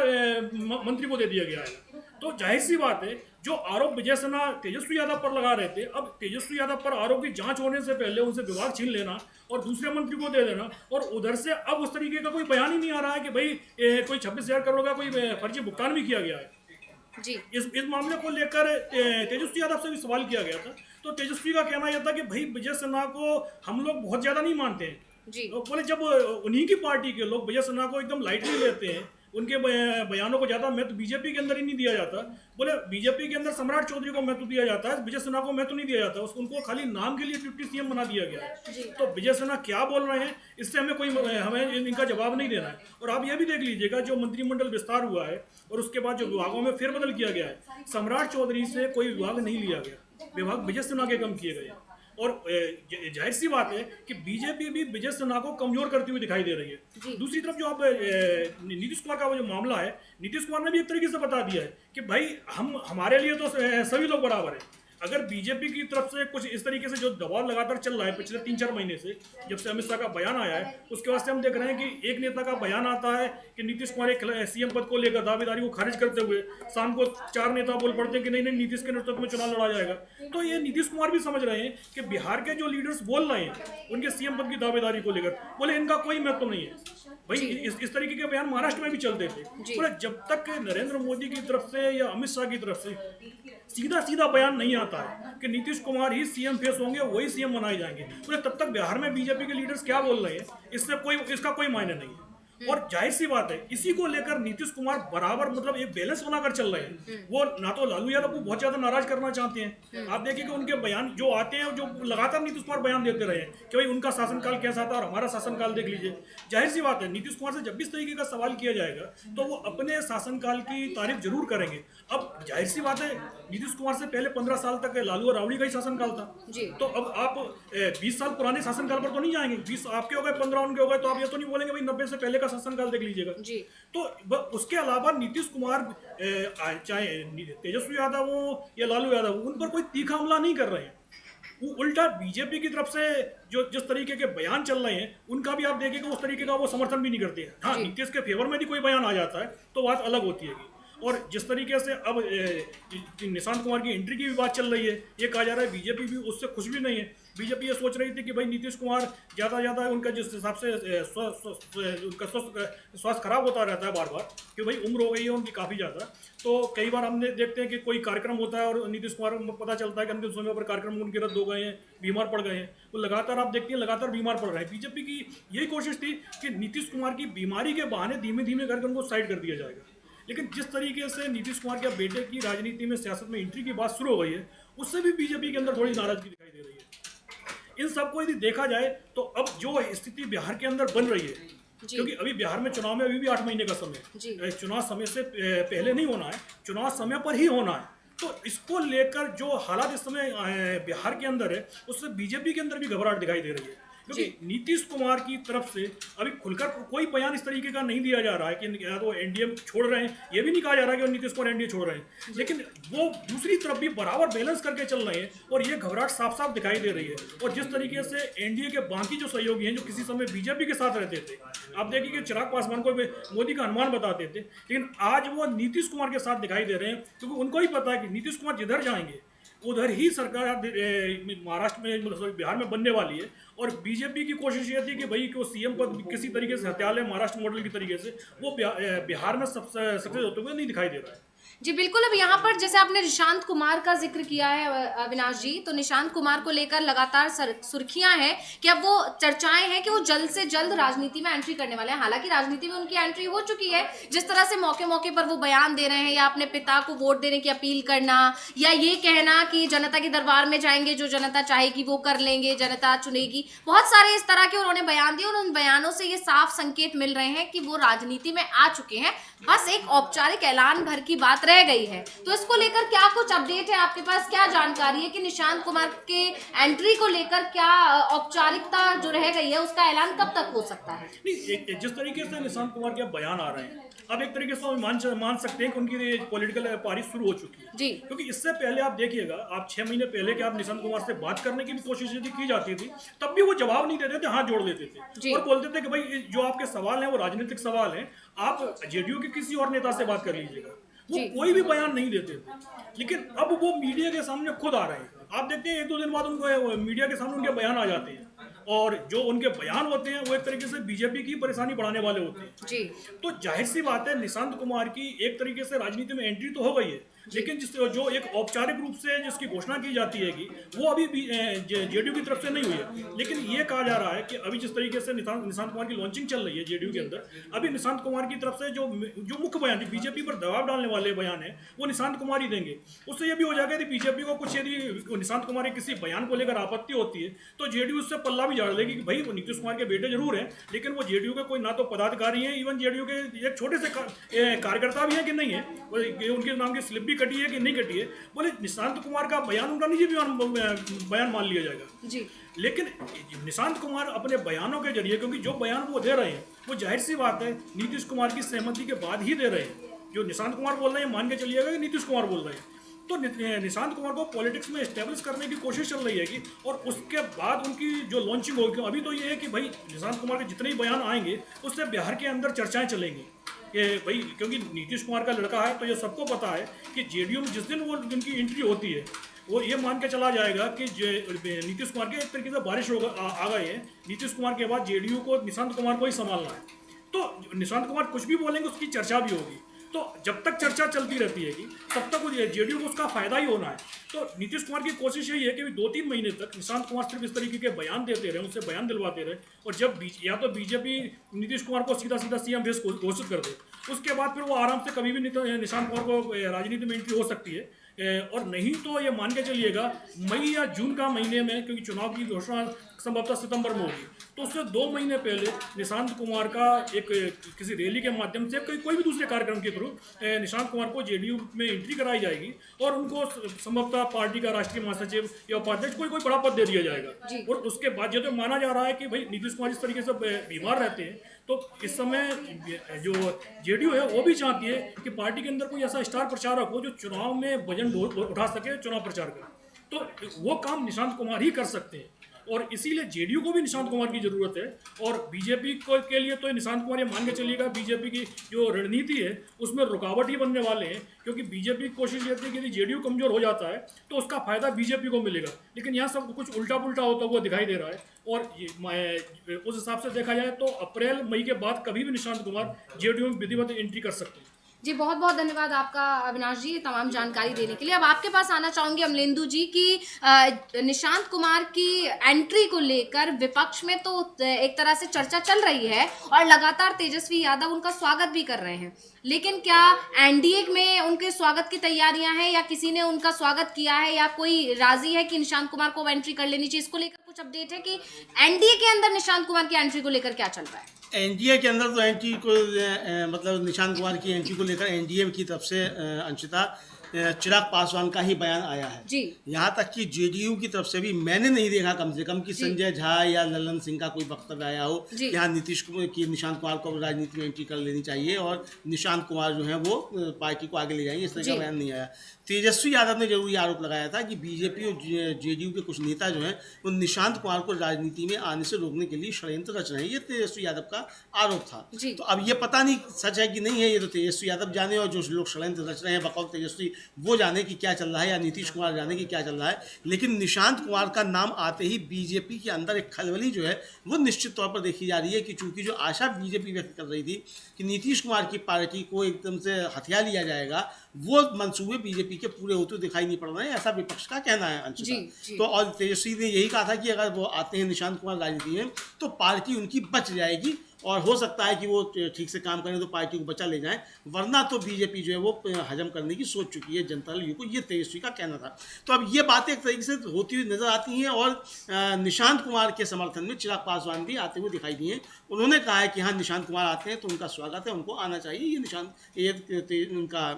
मंत्री को दे दिया गया है। तो जाहिर सी बात है जो आरोप विजय सिन्हा तेजस्वी यादव पर लगा रहे थे, अब तेजस्वी यादव पर आरोप की जांच होने से पहले उनसे विभाग छीन लेना और दूसरे मंत्री को दे देना, और उधर से अब उस तरीके का कोई बयान ही नहीं आ रहा है कि भाई कोई 26,000 करोड़ का कोई फर्जी भुगतान भी किया गया है जी। इस मामले को लेकर तेजस्वी यादव से भी सवाल किया गया था, तो तेजस्वी का कहना यह था कि भाई विजय सिन्हा को हम लोग बहुत ज्यादा नहीं मानते हैं जी। बोले जब उन्हीं की पार्टी के लोग विजय सिन्हा को एकदम लाइटली लेते हैं, उनके बयानों को ज्यादा महत्व बीजेपी के अंदर ही नहीं दिया जाता। बोले बीजेपी के अंदर सम्राट चौधरी को महत्व दिया जाता है, विजय सिन्हा को महत्व नहीं दिया जाता, उनको खाली नाम के लिए डिप्टी सीएम बना दिया गया है। तो विजय सिन्हा क्या बोल रहे हैं इससे हमें इनका जवाब नहीं देना है। और आप ये भी देख लीजिएगा जो मंत्रिमंडल विस्तार हुआ है और उसके बाद जो विभागों में फेरबदल किया गया है, सम्राट चौधरी से कोई विभाग नहीं लिया गया, विभाग विजय सिन्हा के कम किए गए। और जाहिर सी बात है कि बीजेपी भी विजय सिन्हा को कमजोर करती हुई दिखाई दे रही है। दूसरी तरफ जो आप नीतीश कुमार का वो जो मामला है, नीतीश कुमार ने भी एक तरीके से बता दिया है कि भाई हमारे लिए तो सभी लोग बराबर है। अगर बीजेपी की तरफ से कुछ इस तरीके से जो दबाव लगातार चल रहा है पिछले 3-4 महीने से, जब से अमित शाह का बयान आया है, उसके वास्ते हम देख रहे हैं कि एक नेता का बयान आता है कि नीतीश कुमार एक सीएम पद को लेकर दावेदारी को खारिज करते हुए शाम को 4 नेता बोल पड़ते हैं कि नहीं नीतीश के नेतृत्व में चुनाव लड़ा जाएगा। तो ये नीतीश कुमार भी समझ रहे हैं कि बिहार के जो लीडर्स बोल रहे हैं उनके सीएम पद की दावेदारी को लेकर, बोले इनका कोई महत्व नहीं है। भाई इस तरीके के बयान महाराष्ट्र में भी चलते थे। बोले जब तक नरेंद्र मोदी की तरफ से या अमित शाह की तरफ से सीधा बयान नहीं आता है कि नीतीश कुमार ही सीएम फेस होंगे, वही सीएम बनाए जाएंगे, तो तब तक बिहार में बीजेपी के लीडर्स क्या बोल रहे हैं इसका कोई मायने नहीं है। और जाहिर सी बात है इसी को लेकर नीतीश कुमार बराबर मतलब एक बैलेंस बनाकर चल रहे हैं। वो ना तो लालू यादव को बहुत ज्यादा नाराज करना चाहते हैं। आप देखिए कि उनके बयान जो आते हैं, जो लगातार नीतीश कुमार बयान देते रहे हैं कि भाई उनका शासनकाल कैसा था और हमारा शासनकाल देख लीजिए। जाहिर सी बात है नीतीश कुमार से जब भी इस तरीके का सवाल किया जाएगा तो वो अपने शासनकाल की तारीफ जरूर करेंगे। अब जाहिर सी बात है नीतीश कुमार से पहले 15 साल तक लालू और राबड़ी का ही शासनकाल था तो अब आप 20 साल पुराने शासनकाल पर तो नहीं जाएंगे। 20 आपके हो गए, 15 उनके हो गए, तो आप ये तो नहीं बोलेंगे भाई 90 से पहले का शासनकाल देख लीजिएगा। तो उसके अलावा नीतीश कुमार चाहे तेजस्वी यादव हो या लालू यादव हो, उन पर कोई तीखा हमला नहीं कर रहे हैं। वो उल्टा बीजेपी की तरफ से जो जिस तरीके के बयान चल रहे हैं उनका भी आप देखिएगा उस तरीके का वो समर्थन भी नहीं करते हैं। हाँ, नीतीश के फेवर में भी कोई बयान आ जाता है तो बात अलग होती है। और जिस तरीके से अब निशांत कुमार की एंट्री की भी बात चल रही है, ये कहा जा रहा है बीजेपी भी उससे खुश भी नहीं है। बीजेपी ये सोच रही थी कि भाई नीतीश कुमार ज़्यादा उनका जिस हिसाब से उनका स्वास्थ्य खराब होता रहता है बार बार कि भाई उम्र हो गई है उनकी काफ़ी ज़्यादा, तो कई बार हमने देखते हैं कि कोई कार्यक्रम होता है और नीतीश कुमार को पता चलता है कि अंतिम समय पर कार्यक्रम उनके रद्द हो गए हैं, बीमार पड़ गए हैं। वो लगातार आप देखते हैं लगातार बीमार पड़ रहे हैं। बीजेपी की यही कोशिश थी कि नीतीश कुमार की बीमारी के बहाने धीमे धीमे करके उनको साइड कर दिया जाएगा। लेकिन जिस तरीके से नीतीश कुमार के बेटे की राजनीति में सियासत में एंट्री की बात शुरू हो गई है उससे भी बीजेपी के अंदर थोड़ी नाराजगी दिखाई दे रही है। इन सबको यदि देखा जाए तो अब जो स्थिति बिहार के अंदर बन रही है, क्योंकि अभी बिहार में चुनाव में अभी भी 8 महीने का समय है, चुनाव समय से पहले नहीं होना है, चुनाव समय पर ही होना है। तो इसको लेकर जो हालात इस समय बिहार के अंदर है उससे बीजेपी के अंदर भी घबराहट दिखाई दे रही है। क्योंकि नीतीश कुमार की तरफ से अभी खुलकर कोई बयान इस तरीके का नहीं दिया जा रहा है कि या तो एनडीए छोड़ रहे हैं, ये भी नहीं कहा जा रहा है कि नीतीश कुमार एनडीए छोड़ रहे हैं, लेकिन वो दूसरी तरफ भी बराबर बैलेंस करके चल रहे हैं और ये घबराहट साफ साफ दिखाई दे रही है। और जिस तरीके से एनडीए के बाकी जो सहयोगी हैं जो किसी समय बीजेपी के साथ रहते थे, आप देखिए कि चिराग पासवान को मोदी का अनुमान बताते थे, लेकिन आज वो नीतीश कुमार के साथ दिखाई दे रहे हैं क्योंकि उनको ही पता है कि नीतीश कुमार जिधर जाएंगे उधर ही सरकार महाराष्ट्र में मतलब बिहार में बनने वाली है। और बीजेपी की कोशिश ये थी कि भाई को सीएम पद किसी तरीके से हत्या ले महाराष्ट्र मॉडल की तरीके से, वो बिहार में सक्सेस होते हुए नहीं दिखाई दे रहा है। जी बिल्कुल। अब यहाँ पर जैसे आपने निशांत कुमार का जिक्र किया है अविनाश जी, तो निशांत कुमार को लेकर लगातार सुर्खियां हैं कि अब वो चर्चाएं हैं कि वो जल्द से जल्द राजनीति में एंट्री करने वाले हैं। हालांकि राजनीति में उनकी एंट्री हो चुकी है, जिस तरह से मौके मौके पर वो बयान दे रहे हैं या अपने पिता को वोट देने की अपील करना या ये कहना कि जनता के दरबार में जाएंगे, जो जनता चाहेगी वो कर लेंगे, जनता चुनेगी, बहुत सारे इस तरह के उन्होंने बयान दिए और उन बयानों से ये साफ संकेत मिल रहे हैं कि वो राजनीति में आ चुके हैं। बस एक औपचारिक ऐलान भर की बात रह गई है। तो इसको लेकर क्या कुछ अपडेट है आपके पास, क्या जानकारी है कि निशांत कुमार के एंट्री को लेकर क्या औपचारिकता जो रह गई है उसका ऐलान कब तक हो सकता है? नहीं, जिस तरीके से निशांत कुमार के बयान आ रहे हैं अब एक तरीके से मान सकते हैं कि उनकी पॉलिटिकल पारी शुरू हो चुकी है जी। क्योंकि इससे पहले आप देखिएगा, आप 6 महीने पहले के आप निशांत कुमार से बात करने की भी कोशिश यदि की जाती थी तब भी वो जवाब नहीं देते थे, हाथ जोड़ देते थे और बोलते थे कि भाई जो आपके सवाल हैं वो राजनीतिक सवाल हैं, आप जेडीयू के किसी और नेता से बात कर लीजिएगा। वो कोई भी बयान नहीं देते थे। लेकिन अब वो मीडिया के सामने खुद आ रहे हैं। आप देखते हैं 1-2 दिन बाद उनको मीडिया के सामने उनके बयान आ जाते हैं और जो उनके बयान होते हैं वो एक तरीके से बीजेपी की परेशानी बढ़ाने वाले होते हैं जी। तो जाहिर सी बात है निशांत कुमार की एक तरीके से राजनीति में एंट्री तो हो गई है, लेकिन जो एक औपचारिक रूप से जिसकी घोषणा की जाती है कि वो अभी जेडीयू की तरफ से नहीं हुई है। लेकिन ये कहा जा रहा है कि अभी जिस तरीके से निशांत कुमार की लॉन्चिंग चल रही है जेडीयू के अंदर, अभी निशांत कुमार की तरफ से जो मुख्य बयान है बीजेपी पर दबाव डालने वाले बयान है वो निशांत कुमार ही देंगे। उससे ये भी हो जाएगा यदि बीजेपी को कुछ यदि निशांत कुमार के किसी बयान को लेकर आपत्ति होती है तो जेडीयू उससे पल्ला भी झाड़ लेगी कि भाई वो नीतीश कुमार के बेटे जरूर हैं, लेकिन वो जेडीयू के कोई ना तो पदाधिकारी हैं, इवन जेडीयू के एक छोटे से कार्यकर्ता भी हैं कि नहीं है, उनके नाम की स्लिप भी कटी है कि नहीं कटी है। बोले निशांत कुमार का बयान उनका निजी बयान मान लिया जाएगा जी। लेकिन निशांत कुमार अपने बयानों के जरिए, क्योंकि जो बयान वो दे रहे हैं वो जाहिर सी बात है नीतीश कुमार की सहमति के बाद ही दे रहे हैं। जो निशांत कुमार बोल रहे हैं मान के चलिएगा कि नीतीश कुमार बोल रहे हैं, तो निशांत कुमार को पॉलिटिक्स में एस्टेब्लिश करने की कोशिश चल रही है कि और उसके बाद उनकी जो लॉन्चिंग होगी। अभी तो ये है कि भाई निशांत कुमार के जितने ही बयान आएंगे उससे बिहार के अंदर चर्चाएं चलेंगी कि भाई, क्योंकि नीतीश कुमार का लड़का है तो ये सबको पता है कि जेडीयू में जिस दिन वो उनकी एंट्री होती है वो ये मान के चला जाएगा कि नीतीश कुमार के एक तरीके से बारिश आ गए हैं। नीतीश कुमार के बाद जेडीयू को निशांत कुमार को ही संभालना है, तो निशांत कुमार कुछ भी बोलेंगे उसकी चर्चा भी होगी। तो जब तक चर्चा चलती रहती है कि तब तक जेडीयू को उसका फायदा ही होना है। तो नीतीश कुमार की कोशिश यही है कि 2-3 महीने तक निशांत कुमार सिर्फ इस तरीके के बयान देते रहे, उनसे बयान दिलवाते रहे, और जब या तो बीजेपी नीतीश कुमार को सीधा सीधा सीएम बेस घोषित कर दे, उसके बाद फिर वो आराम से कभी भी निशांत कुमार को राजनीति में एंट्री हो सकती है। और नहीं तो ये मान के चलिएगा मई या जून का महीने में, क्योंकि चुनाव की घोषणा संभवतः सितंबर में होगी, तो उससे 2 महीने पहले निशांत कुमार का एक किसी रैली के माध्यम से कोई भी दूसरे कार्यक्रम के थ्रू निशांत कुमार को जेडीयू में एंट्री कराई जाएगी और उनको संभवतः पार्टी का राष्ट्रीय महासचिव या उपाध्यक्ष कोई बड़ा पद दे दिया जाएगा। और उसके बाद ये तो माना जा रहा है कि भाई नीतीश कुमार इस तरीके से बीमार रहते हैं, तो इस समय जो जेडीयू है वो भी चाहती है कि पार्टी के अंदर कोई ऐसा स्टार प्रचारक हो जो चुनाव में वजन उठा सके, चुनाव प्रचार करे, तो वो काम निशांत कुमार ही कर सकते हैं। और इसीलिए जेडीयू को भी निशांत कुमार की जरूरत है, और बीजेपी के लिए तो निशांत कुमार, ये मान के चलिएगा बीजेपी की जो रणनीति है उसमें रुकावट ही बनने वाले हैं, क्योंकि बीजेपी की कोशिश रहती है कि यदि जेडीयू कमजोर हो जाता है तो उसका फायदा बीजेपी को मिलेगा, लेकिन यहाँ सब कुछ उल्टा पुल्टा होता हुआ दिखाई दे रहा है। और उस हिसाब से देखा जाए तो अप्रैल मई के बाद कभी भी निशांत कुमार जेडीयू में विधिवत एंट्री कर सकते हैं। जी, बहुत बहुत धन्यवाद आपका अविनाश जी तमाम जानकारी देने के लिए। अब आपके पास आना चाहूंगी अमलेंदु जी की निशांत कुमार की एंट्री को लेकर विपक्ष में तो एक तरह से चर्चा चल रही है और लगातार तेजस्वी यादव उनका स्वागत भी कर रहे हैं, लेकिन क्या एनडीए में उनके स्वागत की तैयारियां हैं या किसी ने उनका स्वागत किया है या कोई राजी है कि निशांत कुमार को एंट्री कर लेनी चाहिए? इसको लेकर कुछ अपडेट है कि एनडीए के अंदर निशांत कुमार की एंट्री को लेकर क्या चल रहा है? एनडीए के अंदर तो एंट्री को मतलब निशांत कुमार की एंट्री को लेकर एनडीए की तरफ से अंशिता चिराग पासवान का ही बयान आया है जी। यहाँ तक कि जेडीयू की तरफ से भी मैंने नहीं देखा कम से कम कि संजय झा या ललन सिंह का कोई वक्तव्य आया हो कि यहाँ नीतीश कुमार की निशांत कुमार को राजनीति में एंट्री कर लेनी चाहिए और निशांत कुमार जो है वो पार्टी को आगे ले जाएंगे, इस तरह का बयान नहीं आया। तेजस्वी यादव ने जरूर ये आरोप लगाया था कि बीजेपी और जेडीयू के कुछ नेता जो हैं वो निशांत कुमार को राजनीति में आने से रोकने के लिए षड्यंत्र रच रहे हैं, ये तेजस्वी यादव का आरोप था। तो अब ये पता नहीं सच है कि नहीं है, ये तो तेजस्वी यादव जाने और जो लोग षड्यंत्र रच रहे हैं बकौल तेजस्वी वो जाने कि क्या चल रहा है, या नीतीश कुमार जाने कि क्या चल रहा है। लेकिन निशांत कुमार का नाम आते ही बीजेपी के अंदर एक खलबली जो है वो निश्चित तौर पर देखी जा रही है कि चूंकि जो आशा बीजेपी व्यक्त कर रही थी कि नीतीश कुमार की पार्टी को एकदम से हथिया लिया जाएगा, वो मंसूबे बीजेपी के पूरे होते दिखाई नहीं पड़ रहे हैं, ऐसा विपक्ष का कहना है अंशिता। तो और तेजस्वी ने यही कहा था कि अगर वो आते हैं निशांत कुमार राजनीति में तो पार्टी उनकी बच जाएगी और हो सकता है कि वो ठीक से काम करें तो पार्टी को बचा ले जाएं, वरना तो बीजेपी जो है वो हजम करने की सोच चुकी है जनता दल यू को, ये तेजस्वी का कहना था। तो अब ये बातें एक तरीके से होती हुई नजर आती हैं और निशांत कुमार के समर्थन में चिराग पासवान भी आते हुए दिखाई दिए। उन्होंने कहा है कि हाँ निशांत कुमार आते हैं तो उनका स्वागत है, उनको आना चाहिए, ये उनका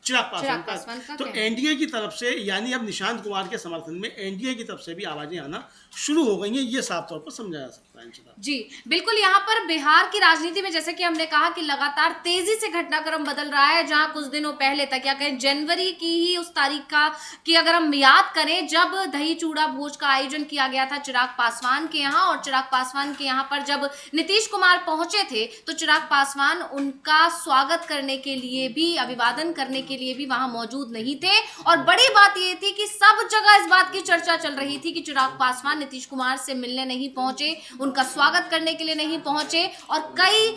चिराग पासवान का। तो एनडीए की तरफ से यानी अब निशांत कुमार के समर्थन में एनडीए की तरफ से भी आवाजें आना शुरू हो गई हैं, ये साफ तौर पर समझा जा सकता है। जी बिल्कुल, यहाँ पर बिहार की राजनीति में जैसे कि हमने कहा कि लगातार तेजी से घटनाक्रम बदल रहा है, जहां कुछ दिनों पहले तक या कहें जनवरी की ही उस तारीख का कि अगर हम याद करें जब दही चूड़ा भोज का आयोजन किया गया था चिराग पासवान के यहाँ, और चिराग पासवान के यहाँ पर जब नीतीश कुमार पहुंचे थे तो चिराग पासवान उनका स्वागत करने के लिए भी, अभिवादन करने के लिए भी वहां मौजूद नहीं थे। और बड़ी बात यह थी कि सब जगह इस बात की चर्चा चल रही थी कि चिराग पासवान नीतीश कुमार से मिलने नहीं पहुंचे, उनका स्वागत करने के लिए नहीं पहुंचे, और कई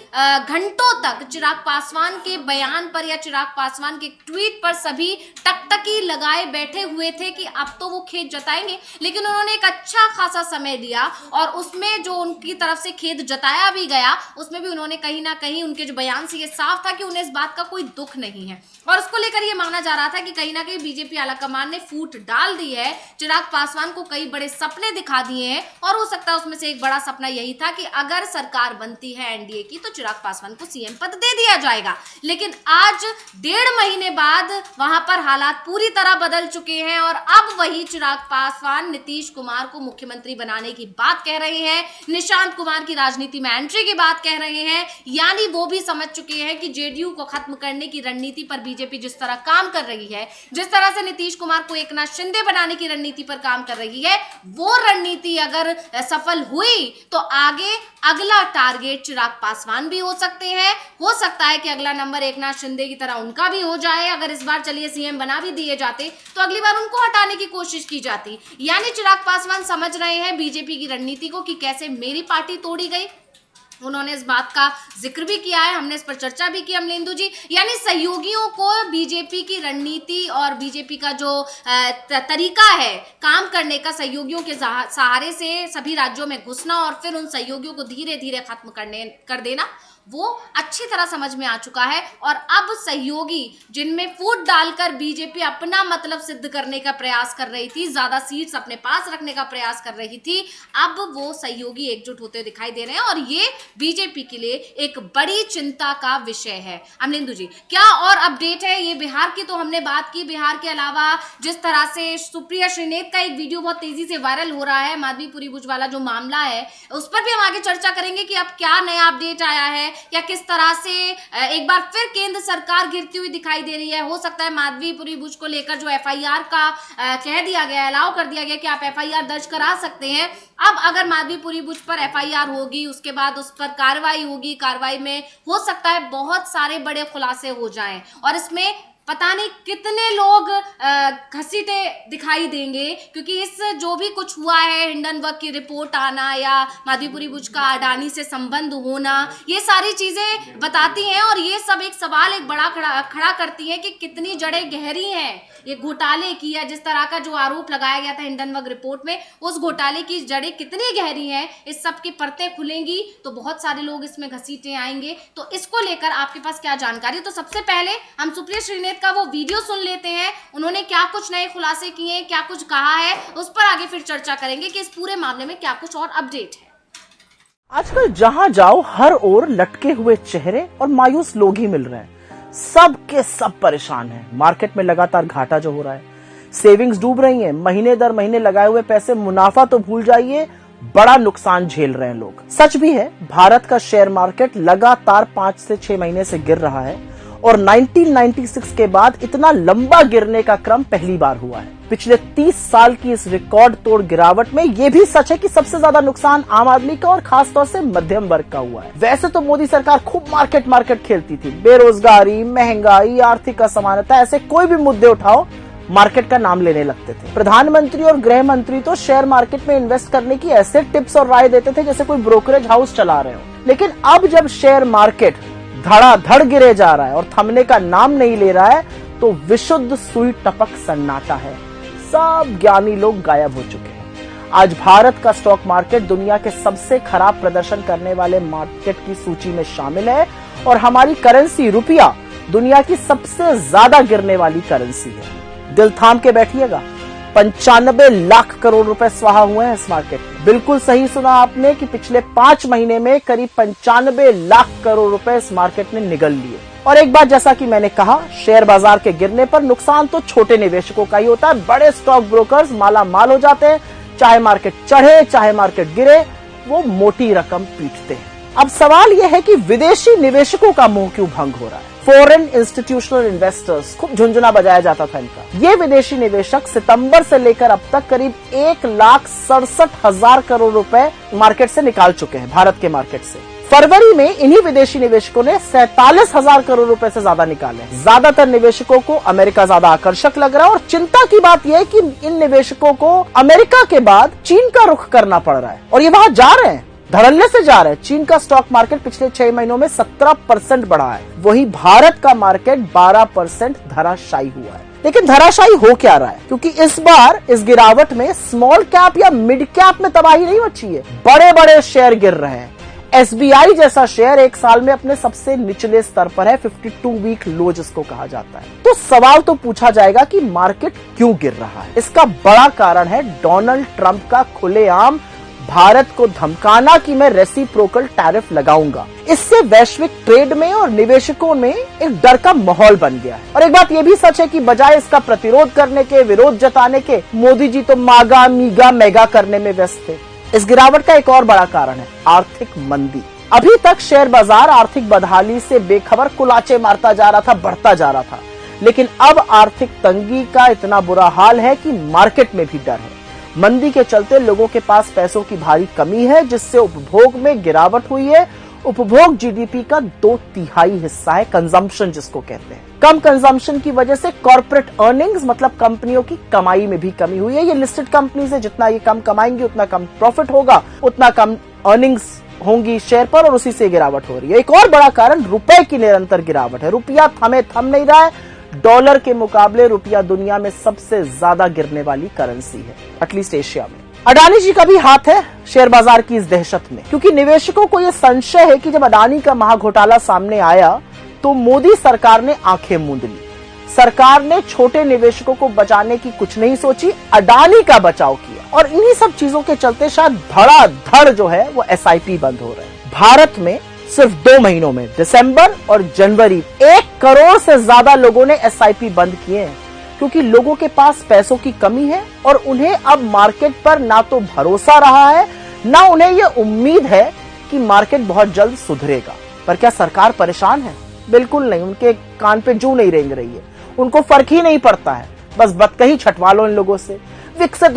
घंटों तक चिराग पासवान के बयान पर या चिराग पासवान के ट्वीट पर सभी टकटकी लगाए बैठे हुए थे कि अब तो वो खेद जताएंगे। लेकिन उन्होंने एक अच्छा खासा समय दिया और उसमें जो उनकी तरफ से खेद जताया भी गया उसमें भी उन्होंने कहीं ना कहीं उनके जो बयान से ये साफ था कि उन्हें इस बात का कोई दुख नहीं है, और उसको लेकर ये माना जा रहा था कि कहीं ना कहीं बीजेपी आलाकमान ने फूट डाल दी है, चिराग पासवान को कई बड़े सपने दिखा दिए हैं, और हो सकता है उसमें से एक बड़ा सपना यही था कि अगर सरकार बनती है एनडीए की तो चिराग पासवान को सीएम पद दे दिया जाएगा। लेकिन आज 1.5 महीने बाद वहां पर हालात पूरी तरह बदल चुके हैं और अब वही चिराग पासवान नीतीश कुमार को मुख्यमंत्री बनाने की बात कह रहे हैं, निशांत कुमार की राजनीति में एंट्री की बात कह रहे हैं। यानी वो भी समझ चुके हैं कि जेडीयू को खत्म करने की रणनीति पर बीजेपी जिस तरह काम कर रही है, जिस तरह से नीतीश कुमार को एकनाथ शिंदे बनाने की रणनीति पर काम कर रही है, वो रणनीति अगर सफल हुई तो आगे अगला टारगेट चिराग पासवान भी हो सकते हैं। हो सकता है कि अगला नंबर एकनाथ शिंदे की तरह उनका भी हो जाए। अगर इस बार चलिए सीएम बना भी दिए जाते तो अगली बार उनको हटाने की कोशिश की जाती। यानी चिराग पासवान समझ रहे हैं बीजेपी की रणनीति को कि कैसे मेरी पार्टी तोड़ी गई, उन्होंने इस बात का जिक्र भी किया है, हमने इस पर चर्चा भी की अमलेंदु जी। यानी सहयोगियों को बीजेपी की रणनीति और बीजेपी का जो तरीका है काम करने का, सहयोगियों के सहारे से सभी राज्यों में घुसना और फिर उन सहयोगियों को धीरे धीरे खत्म कर देना, वो अच्छी तरह समझ में आ चुका है। और अब सहयोगी जिनमें फूट डालकर बीजेपी अपना मतलब सिद्ध करने का प्रयास कर रही थी, ज्यादा सीट्स अपने पास रखने का प्रयास कर रही थी, अब वो सहयोगी एकजुट होते दिखाई दे रहे हैं और ये बीजेपी के लिए एक बड़ी चिंता का विषय है। अमलेंदु जी, क्या और अपडेट है? ये बिहार की तो हमने बात की, बिहार के अलावा जिस तरह से सुप्रिया श्रीनेत का एक वीडियो बहुत तेजी से वायरल हो रहा है, माधवीपुरी भुज वाला जो मामला है, उस पर भी हम आगे चर्चा करेंगे कि अब क्या नया अपडेट आया है या किस तरह से एक बार फिर केंद्र सरकार गिरती हुई दिखाई दे रही है। हो सकता है माधवीपुरी भुज को लेकर जो एफआईआर का कह दिया गया, अलाउ कर दिया गया कि आप एफआईआर दर्ज करा सकते हैं। अब अगर माधवीपुरी भुज पर एफआईआर होगी, उसके बाद उस पर कार्रवाई होगी, कार्रवाई में हो सकता है बहुत सारे बड़े खुलासे हो जाएं और इसमें पता नहीं कितने लोग घसीटे दिखाई देंगे, क्योंकि इस जो भी कुछ हुआ है, हिंडनबर्ग की रिपोर्ट आना या माधवीपुरी भुज का अडानी से संबंध होना, ये सारी चीजें बताती हैं और ये सब एक सवाल एक बड़ा खड़ा करती हैं कि कितनी जड़ें गहरी हैं ये घोटाले की, या जिस तरह का जो आरोप लगाया गया था हिंडनबर्ग रिपोर्ट में, उस घोटाले की जड़ें कितनी गहरी हैं। इस सब की परतें खुलेंगी तो बहुत सारे लोग इसमें घसीटे आएंगे। तो इसको लेकर आपके पास क्या जानकारी? तो सबसे पहले हम सुप्रिया श्रीनेत का वो वीडियो सुन लेते हैं, उन्होंने क्या कुछ नए खुलासे किए हैं, क्या कुछ कहा है, उस पर आगे फिर चर्चा करेंगे कि इस पूरे मामले में क्या कुछ और अपडेट है। आजकल जहां जाओ हर ओर लटके हुए चेहरे और मायूस लोग ही मिल रहे हैं। सब के सब परेशान हैं। मार्केट में लगातार घाटा जो हो रहा है, सेविंग्स डूब रही हैं, महीने दर महीने लगाए हुए पैसे, मुनाफा तो भूल जाइए, बड़ा नुकसान झेल रहे हैं लोग। सच भी है, भारत का शेयर मार्केट लगातार 5 से 6 महीने से गिर रहा है और 1996 के बाद इतना लंबा गिरने का क्रम पहली बार हुआ है। पिछले 30 साल की इस रिकॉर्ड तोड़ गिरावट में यह भी सच है कि सबसे ज्यादा नुकसान आम आदमी का और खासतौर से मध्यम वर्ग का हुआ है। वैसे तो मोदी सरकार खूब मार्केट खेलती थी, बेरोजगारी, महंगाई, आर्थिक असमानता, ऐसे कोई भी मुद्दे उठाओ मार्केट का नाम लेने लगते थे। प्रधानमंत्री और गृह मंत्री तो शेयर मार्केट में इन्वेस्ट करने की ऐसे टिप्स और राय देते थे जैसे कोई ब्रोकरेज हाउस चला रहे हो। लेकिन अब जब शेयर मार्केट धड़ाधड़ गिरे जा रहा है और थमने का नाम नहीं ले रहा है, तो विशुद्ध सुई टपक सन्नाटा है। सब ज्ञानी लोग गायब हो चुके हैं। आज भारत का स्टॉक मार्केट दुनिया के सबसे खराब प्रदर्शन करने वाले मार्केट की सूची में शामिल है और हमारी करेंसी रुपया दुनिया की सबसे ज्यादा गिरने वाली करेंसी है। दिल थाम के बैठिएगा, 95 लाख करोड़ रुपए स्वाहा हुए हैं इस मार्केट में। बिल्कुल सही सुना आपने कि पिछले 5 महीने में करीब 95 लाख करोड़ रुपए इस मार्केट ने निगल लिए। और एक बात, जैसा कि मैंने कहा, शेयर बाजार के गिरने पर नुकसान तो छोटे निवेशकों का ही होता है। बड़े स्टॉक ब्रोकर्स माला माल हो जाते हैं, चाहे मार्केट चढ़े चाहे मार्केट गिरे, वो मोटी रकम पीटते हैं। अब सवाल यह है कि विदेशी निवेशकों का मुंह क्यों भंग हो रहा है? फॉरेन इंस्टीट्यूशनल इन्वेस्टर्स, खूब झुंझुना बजाया जाता था इनका। ये विदेशी निवेशक सितंबर से लेकर अब तक करीब 1,67,000 करोड़ रुपए मार्केट से निकाल चुके हैं, भारत के मार्केट से। फरवरी में इन्हीं विदेशी निवेशकों ने 47,000 करोड़ रुपए से ज्यादा निकाले। ज्यादातर निवेशकों को अमेरिका ज्यादा आकर्षक लग रहा है और चिंता की बात यह है कि इन निवेशकों को अमेरिका के बाद चीन का रुख करना पड़ रहा है और ये वहां जा रहे हैं, धड़ल्ले से जा रहे हैं। चीन का स्टॉक मार्केट पिछले 6 महीनों में 17% बढ़ा है, वही भारत का मार्केट 12% धराशायी हुआ है। लेकिन धराशायी हो क्या रहा है? क्योंकि इस बार इस गिरावट में स्मॉल कैप या मिड कैप में तबाही नहीं मची है, बड़े बड़े शेयर गिर रहे हैं। SBI जैसा शेयर एक साल में अपने सबसे निचले स्तर पर है, 52 वीक लो जिसको कहा जाता है। तो सवाल तो पूछा जाएगा कि मार्केट क्यों गिर रहा है? इसका बड़ा कारण है डोनाल्ड ट्रंप का खुलेआम भारत को धमकाना कि मैं रेसिप्रोकल टैरिफ लगाऊंगा। इससे वैश्विक ट्रेड में और निवेशकों में एक डर का माहौल बन गया है। और एक बात यह भी सच है कि बजाय इसका प्रतिरोध करने के, विरोध जताने के, मोदी जी तो मागा मीगा मेगा करने में व्यस्त थे। इस गिरावट का एक और बड़ा कारण है आर्थिक मंदी। अभी तक शेयर बाजार आर्थिक बदहाली से बेखबर कुलाचे मारता जा रहा था, बढ़ता जा रहा था, लेकिन अब आर्थिक तंगी का इतना बुरा हाल है कि मार्केट में भी डर है। मंदी के चलते लोगों के पास पैसों की भारी कमी है, जिससे उपभोग में गिरावट हुई है। उपभोग जीडीपी का 2/3 हिस्सा है, कंजम्पशन जिसको कहते हैं। कम कंजम्पशन की वजह से कॉर्पोरेट अर्निंग्स मतलब कंपनियों की कमाई में भी कमी हुई है। ये लिस्टेड कंपनीज है, जितना ये कम कमाएंगी उतना कम प्रॉफिट होगा, उतना कम अर्निंग्स होंगी शेयर पर और उसी से गिरावट हो रही है। एक और बड़ा कारण रुपए की निरंतर गिरावट है। रुपया थम नहीं रहा है। डॉलर के मुकाबले रुपया दुनिया में सबसे ज्यादा गिरने वाली करेंसी है, एटलीस्ट एशिया में। अडानी जी का भी हाथ है शेयर बाजार की इस दहशत में, क्योंकि निवेशकों को यह संशय है कि जब अडानी का महाघोटाला सामने आया तो मोदी सरकार ने आंखें मूंद ली। सरकार ने छोटे निवेशकों को बचाने की कुछ नहीं सोची, अडानी का बचाव किया, और इन्हीं सब चीजों के चलते शायद धड़ाधड़ जो है वो एसआईपी बंद हो रहे हैं। भारत में सिर्फ 2 महीनों में, दिसंबर और जनवरी, 1 करोड़ से ज्यादा लोगों ने एसआईपी बंद किए हैं, क्योंकि लोगों के पास पैसों की कमी है और उन्हें अब मार्केट पर ना तो भरोसा रहा है, ना उन्हें यह उम्मीद है कि मार्केट बहुत जल्द सुधरेगा। पर क्या सरकार परेशान है? बिल्कुल नहीं। उनके कान पे जू नहीं रेंग रही है, उनको फर्क ही नहीं पड़ता है। बस बतकही छटवा लो इन लोगों से, विकसित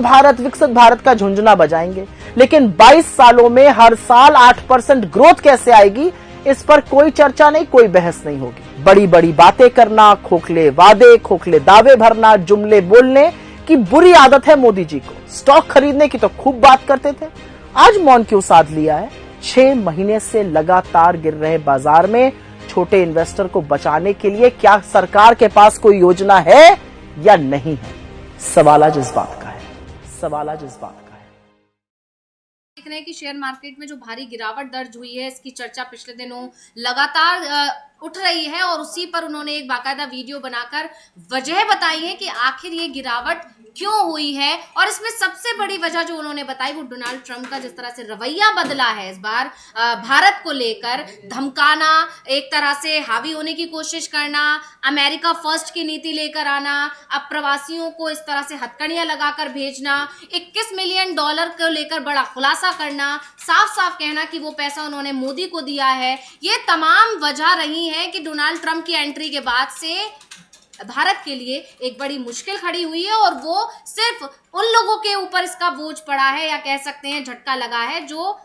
भारत का झुंझुना बजाएंगे। लेकिन 22 सालों में हर साल 8% ग्रोथ कैसे आएगी, इस पर कोई चर्चा नहीं, कोई बहस नहीं होगी। बड़ी बड़ी बातें करना, खोखले वादे, खोखले दावे भरना, जुमले बोलने की बुरी आदत है मोदी जी को। स्टॉक खरीदने की तो खूब बात करते थे, आज मौन क्यों साध लिया है? 6 महीने से लगातार गिर रहे बाजार में छोटे इन्वेस्टर को बचाने के लिए क्या सरकार के पास कोई योजना है या नहीं है? सवाल आज इस बात का है, सवाल आज इस बात का है। देख रहे हैं कि शेयर मार्केट में जो भारी गिरावट दर्ज हुई है, इसकी चर्चा पिछले दिनों लगातार उठ रही है, और उसी पर उन्होंने एक बाकायदा वीडियो बनाकर वजह बताई है कि आखिर ये गिरावट क्यों हुई है। और इसमें सबसे बड़ी वजह जो उन्होंने बताई वो डोनाल्ड ट्रंप का जिस तरह से रवैया बदला है इस बार भारत को लेकर, धमकाना, एक तरह से हावी होने की कोशिश करना, अमेरिका फर्स्ट की नीति लेकर आना, अब प्रवासियों को इस तरह से हथकड़ियां लगाकर भेजना, $21 मिलियन को लेकर बड़ा खुलासा करना, साफ साफ कहना कि वो पैसा उन्होंने मोदी को दिया है। ये तमाम वजह रही है कि डोनाल्ड ट्रंप की एंट्री के बाद से भारत के लिए एक बड़ी मुश्किल खड़ी हुई है, और वो सिर्फ उन लोगों के ऊपर इसका बोझ पड़ा है, या कह सकते हैं झटका लगा है, जो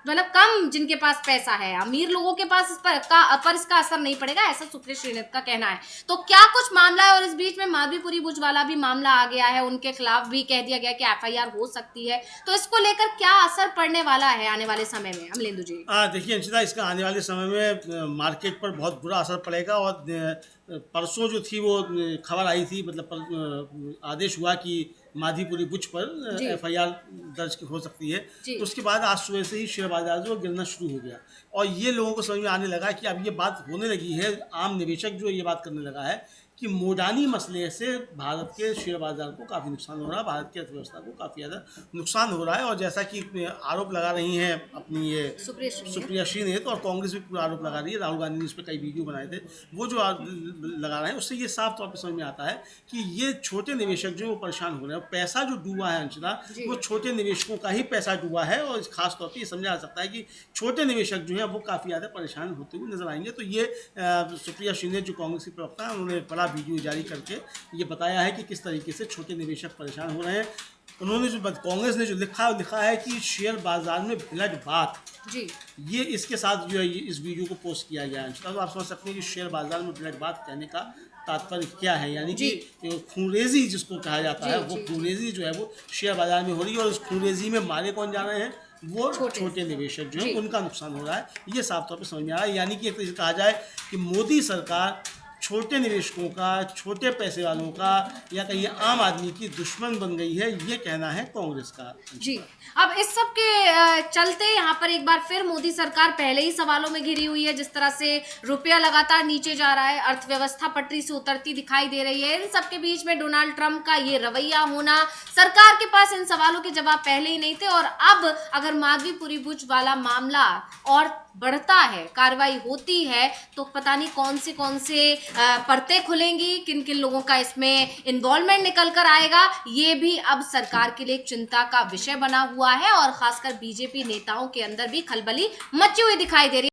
मतलब कम जिनके पास पैसा है। अमीर लोगों के पास इस पर इसका असर नहीं पड़ेगा, ऐसा सुप्रिया श्रीनेत का कहना है। तो क्या कुछ मामला है, और इस बीच में माधवीपुरी बुच वाला भी मामला आ गया है, उनके खिलाफ भी कह दिया गया कि FIR हो सकती है। तो इसको लेकर क्या असर पड़ने वाला है आने वाले समय में, अमलेंदु जी? देखिए अंशिता, इसका आने वाले समय में मार्केट पर बहुत बुरा असर पड़ेगा। और परसों जो थी वो खबर आई थी, मतलब आदेश हुआ कि माधवीपुरी बुच पर FIR दर्ज हो सकती है। तो उसके बाद आज सुबह से ही शेयर बाजार जो गिरना शुरू हो गया, और ये लोगों को समझ में आने लगा कि अब ये बात होने लगी है, आम निवेशक जो ये बात करने लगा है कि मोडानी मसले से भारत के शेयर बाजार को काफ़ी नुकसान हो रहा है, भारत की अर्थव्यवस्था को काफ़ी ज़्यादा नुकसान हो रहा है। और जैसा कि आरोप लगा रही हैं अपनी ये सुप्रिया श्रीनेत, और कांग्रेस भी पूरा आरोप लगा रही है, राहुल गांधी ने इस पर कई वीडियो बनाए थे, वो जो लगा रहे हैं उससे ये साफ तौर पर समझ में आता है कि ये छोटे निवेशक जो वो परेशान हो रहे हैं। पैसा जो डूबा है अंशिता, वो छोटे निवेशकों का ही पैसा डूबा है, और खास तौर पर ये समझा जा सकता है कि छोटे निवेशक जो है वो काफ़ी ज़्यादा परेशान होते हुए नजर आएंगे। तो ये सुप्रिया श्रीनेत जो कांग्रेस की प्रवक्ता है, उन्होंने बड़ा वीडियो जारी करके ये बताया है कि किस तरीके से छोटे निवेशक परेशान हो रहे हैं। उन्होंने जो कांग्रेस ने जो लिखा है कि शेयर बाजार में ब्लड बाथ जी, ये इसके साथ जो है इस वीडियो को पोस्ट किया गया है। तो आप समझ सकते हैं कि शेयर बाजार में ब्लड बाथ कहने का तात्पर्य क्या है, यानी कि खूनरेजी जिसको कहा जाता है, वो खूनरेजी जो है वो शेयर बाजार में हो रही है, और उस खूनरेजी में मारे कौन जा रहे हैं? वो छोटे निवेशक जो है उनका नुकसान हो रहा है। ये साफ तौर पर समझ में आ रहा है, यानी कि एक तरह से कहा जाए कि मोदी सरकार छोटे निवेशकों का, छोटे पैसे वालों का, या कहीं आम आदमी की दुश्मन बन गई है, ये कहना है कांग्रेस का जी। अब इस सब के चलते यहाँ पर एक बार फिर मोदी सरकार पहले ही सवालों में घिरी हुई है। जिस तरह से रुपया लगातार नीचे जा रहा है, अर्थव्यवस्था पटरी से उतरती दिखाई दे रही है, इन सब के बीच में डोनाल्ड ट्रंप का ये रवैया होना, सरकार के पास इन सवालों के जवाब पहले ही नहीं थे, और अब अगर माधवीपुरी बुच वाला मामला और बढ़ता है, कार्रवाई होती है, तो पता नहीं कौन से परतें खुलेंगी, किन किन लोगों का इसमें इन्वॉल्वमेंट निकल कर आएगा, ये भी अब सरकार के लिए एक चिंता का विषय बना हुआ है। और खासकर बीजेपी नेताओं के अंदर भी खलबली मची हुई दिखाई दे रही है।